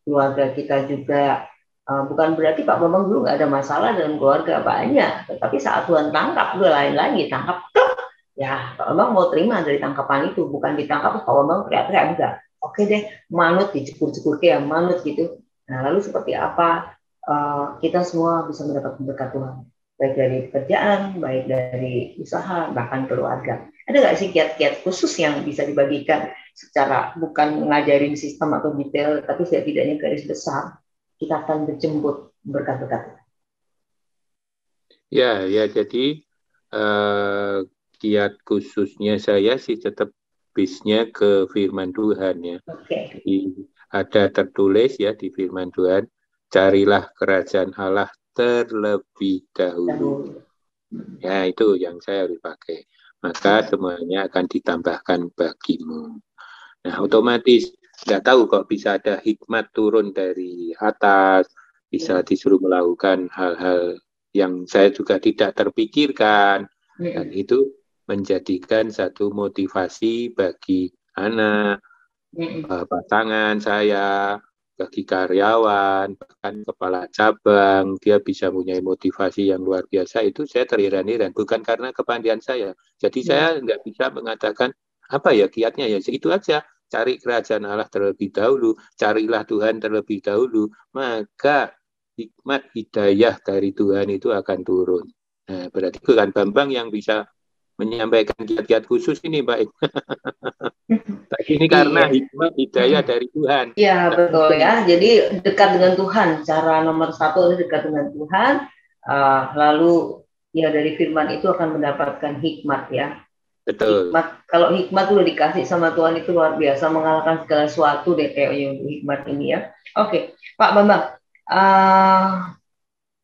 keluarga kita juga bukan berarti Pak Bambang dulu nggak ada masalah dalam keluarga, banyak. Tetapi saat Tuhan tangkap, udah lain lagi, tangkap. Ya, Pak Bambang mau terima dari tangkapan itu, bukan ditangkap Pak Bambang teriak-teriak, enggak. Oke deh, manut, dicukur-cukur kayak manut gitu. Nah, lalu seperti apa kita semua bisa mendapatkan berkat Tuhan? Baik dari pekerjaan, baik dari usaha, bahkan keluarga. Ada nggak sih kiat-kiat khusus yang bisa dibagikan secara bukan ngajarin sistem atau detail, tapi setidaknya garis besar, kita akan berjemput berkat-berkat. Ya, jadi kiat khususnya saya sih tetap base-nya ke firman Tuhan ya. Oke. Jadi ada tertulis ya di firman Tuhan, carilah kerajaan Allah terlebih dahulu. Ya, itu yang saya harus pakai. Maka semuanya akan ditambahkan bagimu. Nah, otomatis nggak tahu kok bisa ada hikmat turun dari atas, bisa disuruh melakukan hal-hal yang saya juga tidak terpikirkan. Dan itu menjadikan satu motivasi bagi anak, pasangan saya, bagi karyawan, bahkan kepala cabang, dia bisa punya motivasi yang luar biasa. Itu saya terheran-heran, bukan karena kepandaian saya. Jadi saya nggak bisa mengatakan, apa ya kiatnya ya, itu aja. Cari kerajaan Allah terlebih dahulu, carilah Tuhan terlebih dahulu, maka hikmat hidayah dari Tuhan itu akan turun. Nah, berarti bukan Bambang yang bisa menyampaikan kiat-kiat khusus ini, Pak. Tapi ini karena hikmat hidayah dari Tuhan. Iya, betul ya. Jadi dekat dengan Tuhan. Cara nomor satu adalah dekat dengan Tuhan. Lalu ya dari firman itu akan mendapatkan hikmat ya. Betul. Kalau hikmat udah dikasih sama Tuhan itu luar biasa, mengalahkan segala sesuatu deh kayaknya hikmat ini ya. Oke, Pak Bambang,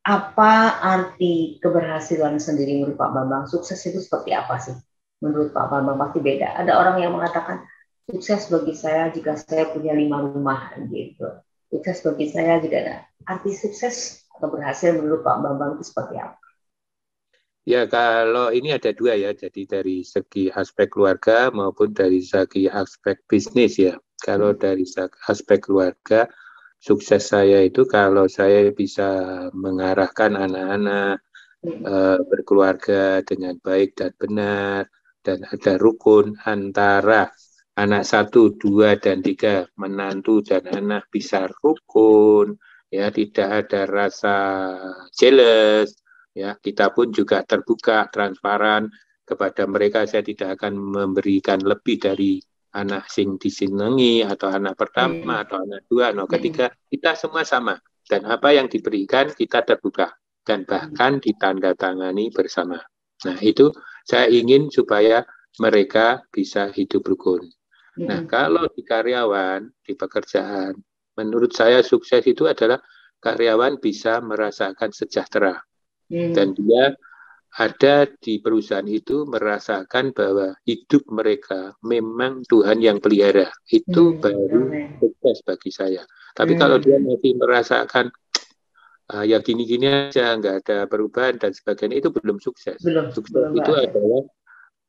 apa arti keberhasilan sendiri menurut Pak Bambang? Sukses itu seperti apa sih? Menurut Pak Bambang pasti beda. Ada orang yang mengatakan sukses bagi saya jika saya punya 5 rumah gitu. Sukses bagi saya jika ada. Arti sukses atau berhasil menurut Pak Bambang itu seperti apa? Ya, kalau ini ada dua ya, jadi dari segi aspek keluarga maupun dari segi aspek bisnis ya. Kalau dari aspek keluarga, sukses saya itu kalau saya bisa mengarahkan anak-anak berkeluarga dengan baik dan benar, dan ada rukun antara anak 1, 2, dan 3, menantu dan anak bisa rukun, ya tidak ada rasa jealous. Ya, kita pun juga terbuka, transparan kepada mereka. Saya tidak akan memberikan lebih dari anak sing disenangi atau anak pertama atau anak 2, anak ketiga. Kita semua sama. Dan apa yang diberikan kita terbuka dan bahkan ditandatangani bersama. Nah, itu saya ingin supaya mereka bisa hidup rukun. Nah, kalau di karyawan, di pekerjaan, menurut saya sukses itu adalah karyawan bisa merasakan sejahtera. Dan dia ada di perusahaan itu merasakan bahwa hidup mereka memang Tuhan yang pelihara. Itu baru sukses bagi saya. Tapi kalau dia masih merasakan ya gini-gini aja, nggak ada perubahan dan sebagainya, itu belum sukses. Sukses itu adalah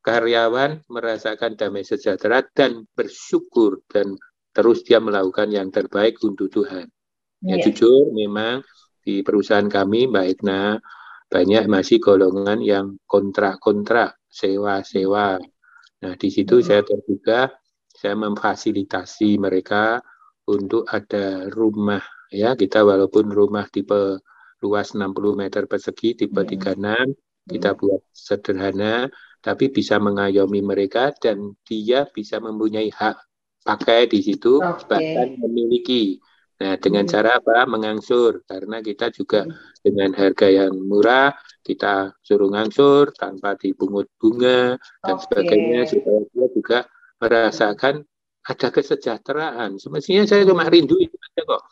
karyawan merasakan damai sejahtera dan bersyukur dan terus dia melakukan yang terbaik untuk Tuhan. Ya jujur memang di perusahaan kami, Mbak Ekna, banyak masih golongan yang kontrak-kontrak, sewa-sewa. Nah, di situ saya terbuka, saya memfasilitasi mereka untuk ada rumah. Ya, kita walaupun rumah tipe luas 60 meter persegi, tipe 36, kita buat sederhana, tapi bisa mengayomi mereka dan dia bisa mempunyai hak pakai di situ, bahkan memiliki. Nah, dengan cara apa? Mengangsur. Karena kita juga dengan harga yang murah, kita suruh ngangsur tanpa dipungut bunga dan sebagainya, supaya dia juga merasakan ada kesejahteraan. Semestinya saya cuma rindu itu aja kok.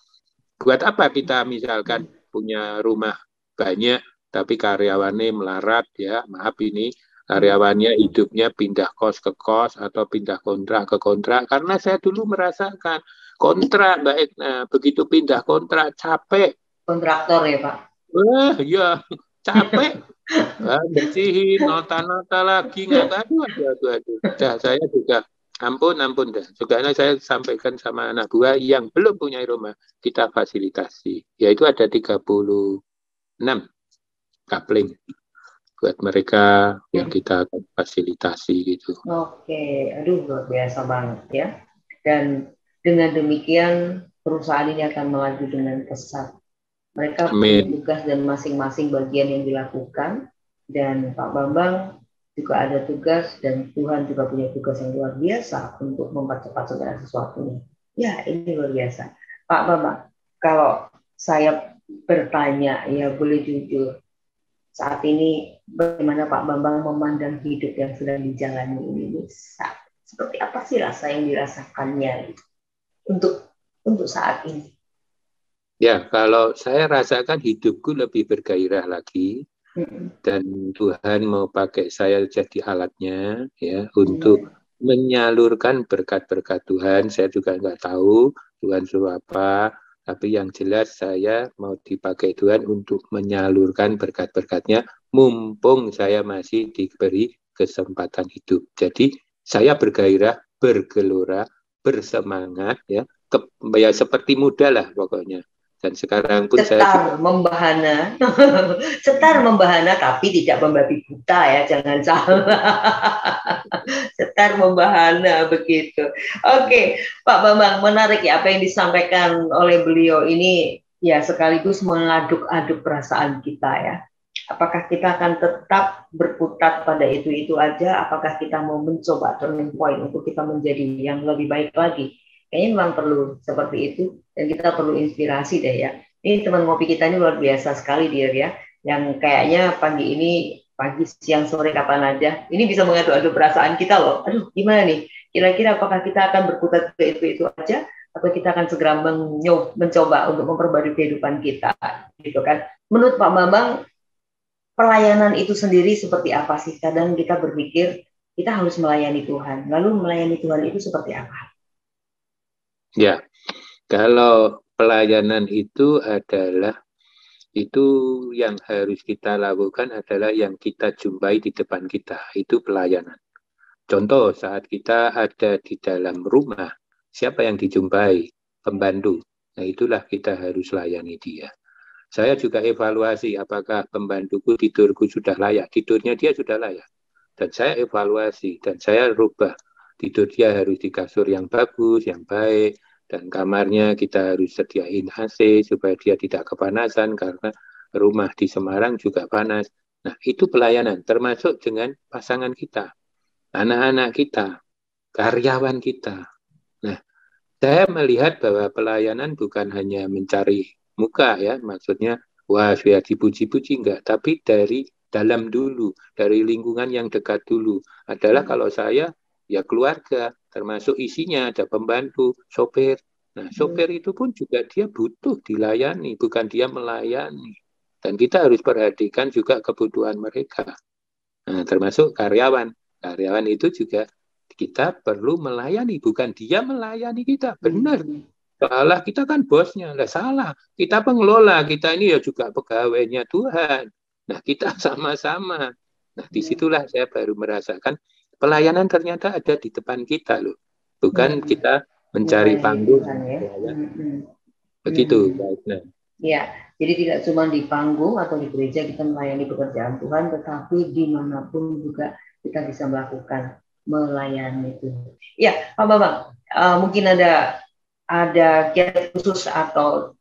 Buat apa kita misalkan punya rumah banyak, tapi karyawannya melarat ya, maaf ini, karyawannya hidupnya pindah kos ke kos atau pindah kontrak ke kontrak. Karena saya dulu merasakan kontrak, Mbak Ekna, begitu pindah kontrak capek. Kontraktor ya Pak? Wah, ya capek. Bersihin, nota-nota lagi, aduh. Dah, saya juga, ampun dah. Juga saya sampaikan sama anak buah yang belum punya rumah, kita fasilitasi. Yaitu ada 36 kapling buat mereka yang kita fasilitasi gitu. Oke, aduh luar biasa banget ya. Dan dengan demikian perusahaan ini akan melaju dengan pesat. Mereka punya tugas dan masing-masing bagian yang dilakukan. Dan Pak Bambang juga ada tugas dan Tuhan juga punya tugas yang luar biasa untuk mempercepat segala sesuatunya. Ya, ini luar biasa. Pak Bambang, kalau saya bertanya, ya boleh jujur, saat ini bagaimana Pak Bambang memandang hidup yang sedang dijalani ini Seperti apa sih rasa yang dirasakannya untuk saat ini? Ya, kalau saya rasakan hidupku lebih bergairah lagi, dan Tuhan mau pakai saya jadi alatnya, ya, untuk menyalurkan berkat-berkat Tuhan. Saya juga nggak tahu Tuhan suruh apa, tapi yang jelas saya mau dipakai Tuhan untuk menyalurkan berkat-berkatnya, mumpung saya masih diberi kesempatan hidup. Jadi saya bergairah, bergelora, bersemangat, ya, ya seperti muda lah pokoknya. Dan sekarang pun saya juga membahana, cetar membahana, tapi tidak membabi buta ya, jangan salah. Cetar membahana begitu. Oke, Pak Bambang, menarik ya apa yang disampaikan oleh beliau ini, ya sekaligus mengaduk-aduk perasaan kita ya. Apakah kita akan tetap berputar pada itu aja? Apakah kita mau mencoba turning point untuk kita menjadi yang lebih baik lagi? Kayaknya memang perlu seperti itu, dan kita perlu inspirasi deh ya. Ini teman ngopi kita ini luar biasa sekali dia ya, yang kayaknya pagi ini, pagi, siang, sore, kapan aja, ini bisa mengadu-adu perasaan kita loh. Aduh, gimana nih? Kira-kira apakah kita akan berputar ke itu aja, atau kita akan segera mencoba untuk memperbarui kehidupan kita, gitu kan? Menurut Pak Bambang, pelayanan itu sendiri seperti apa sih? Kadang kita berpikir kita harus melayani Tuhan, lalu melayani Tuhan itu seperti apa? Ya, kalau pelayanan itu adalah, itu yang harus kita lakukan adalah yang kita jumpai di depan kita, itu pelayanan. Contoh saat kita ada di dalam rumah, siapa yang dijumpai? Pembantu. Nah itulah kita harus layani dia. Saya juga evaluasi apakah pembantuku tidurku sudah layak. Tidurnya dia sudah layak. Dan saya evaluasi dan saya rubah. Tidur dia harus di kasur yang bagus, yang baik. Dan kamarnya kita harus sediain AC supaya dia tidak kepanasan karena rumah di Semarang juga panas. Nah itu pelayanan termasuk dengan pasangan kita, anak-anak kita, karyawan kita. Nah, saya melihat bahwa pelayanan bukan hanya mencari muka ya, maksudnya wah biar dipuji-puji enggak, tapi dari dalam dulu, dari lingkungan yang dekat dulu. Adalah kalau saya ya keluarga, termasuk isinya ada pembantu, sopir. Nah, sopir itu pun juga dia butuh dilayani, bukan dia melayani. Dan kita harus perhatikan juga kebutuhan mereka. Nah, termasuk karyawan. Karyawan itu juga kita perlu melayani, bukan dia melayani kita. Benar. Salah kita kan bosnya, lah salah. Kita pengelola, kita ini ya juga pegawainya Tuhan. Nah, kita sama-sama. Nah, disitulah saya baru merasakan pelayanan ternyata ada di depan kita loh. Bukan kita mencari panggung. Ya. Begitu, baiklah. Ya, jadi tidak cuma di panggung atau di gereja kita melayani pekerjaan Tuhan, tetapi dimanapun juga kita bisa melakukan melayani itu. Ya, Pak Bambang, mungkin ada kiat khusus atau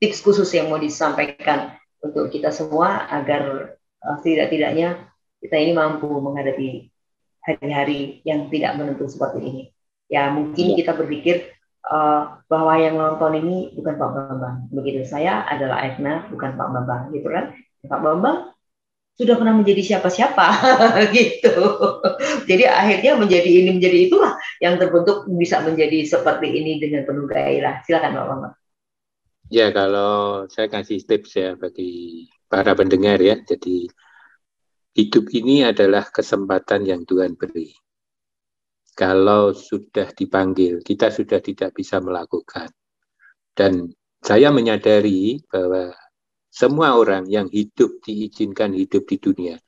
tips khusus yang mau disampaikan untuk kita semua agar tidak-tidaknya kita ini mampu menghadapi hari-hari yang tidak menentu seperti ini. Ya, mungkin kita berpikir bahwa yang nonton ini bukan Pak Bambang. Begitu, saya adalah Aegna, bukan Pak Bambang, gitu kan? Pak Bambang sudah pernah menjadi siapa-siapa, gitu. Jadi akhirnya menjadi ini, menjadi itulah yang terbentuk bisa menjadi seperti ini dengan penuh gairah. Silakan Pak Bambang. Ya, kalau saya kasih tips ya bagi para pendengar ya. Jadi hidup ini adalah kesempatan yang Tuhan beri. Kalau sudah dipanggil, kita sudah tidak bisa melakukan. Dan saya menyadari bahwa semua orang yang hidup diizinkan hidup di dunia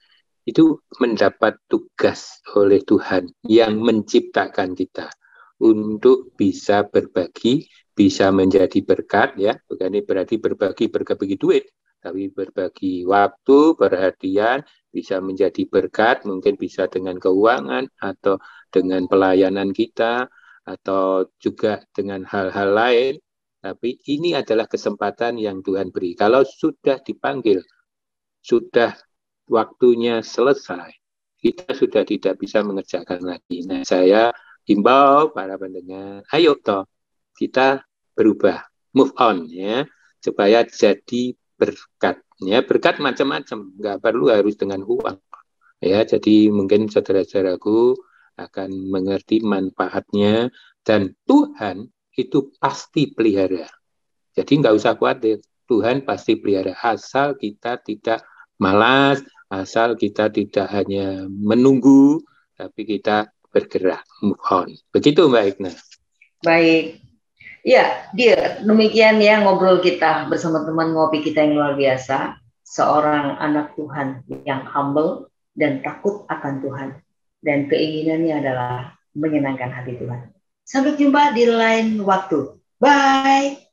itu mendapat tugas oleh Tuhan yang menciptakan kita untuk bisa berbagi, bisa menjadi berkat ya. Bukan berarti berbagi duit, tapi berbagi waktu, perhatian, bisa menjadi berkat, mungkin bisa dengan keuangan atau dengan pelayanan kita atau juga dengan hal-hal lain. Tapi ini adalah kesempatan yang Tuhan beri. Kalau sudah dipanggil, sudah waktunya selesai, kita sudah tidak bisa mengerjakan lagi. Nah, saya himbau para pendengar, ayo toh kita berubah, move on ya, supaya jadi berkat. Ya, berkat macam-macam, nggak perlu harus dengan uang. Ya, jadi mungkin saudara-saudaraku akan mengerti manfaatnya, dan Tuhan itu pasti pelihara. Jadi nggak usah khawatir, Tuhan pasti pelihara, asal kita tidak malas, asal kita tidak hanya menunggu, tapi kita bergerak, move on. Begitu Mbak Igna. Baik. Ya, dia demikian ya ngobrol kita bersama teman ngopi kita yang luar biasa. Seorang anak Tuhan yang humble dan takut akan Tuhan. Dan keinginannya adalah menyenangkan hati Tuhan. Sampai jumpa di lain waktu. Bye.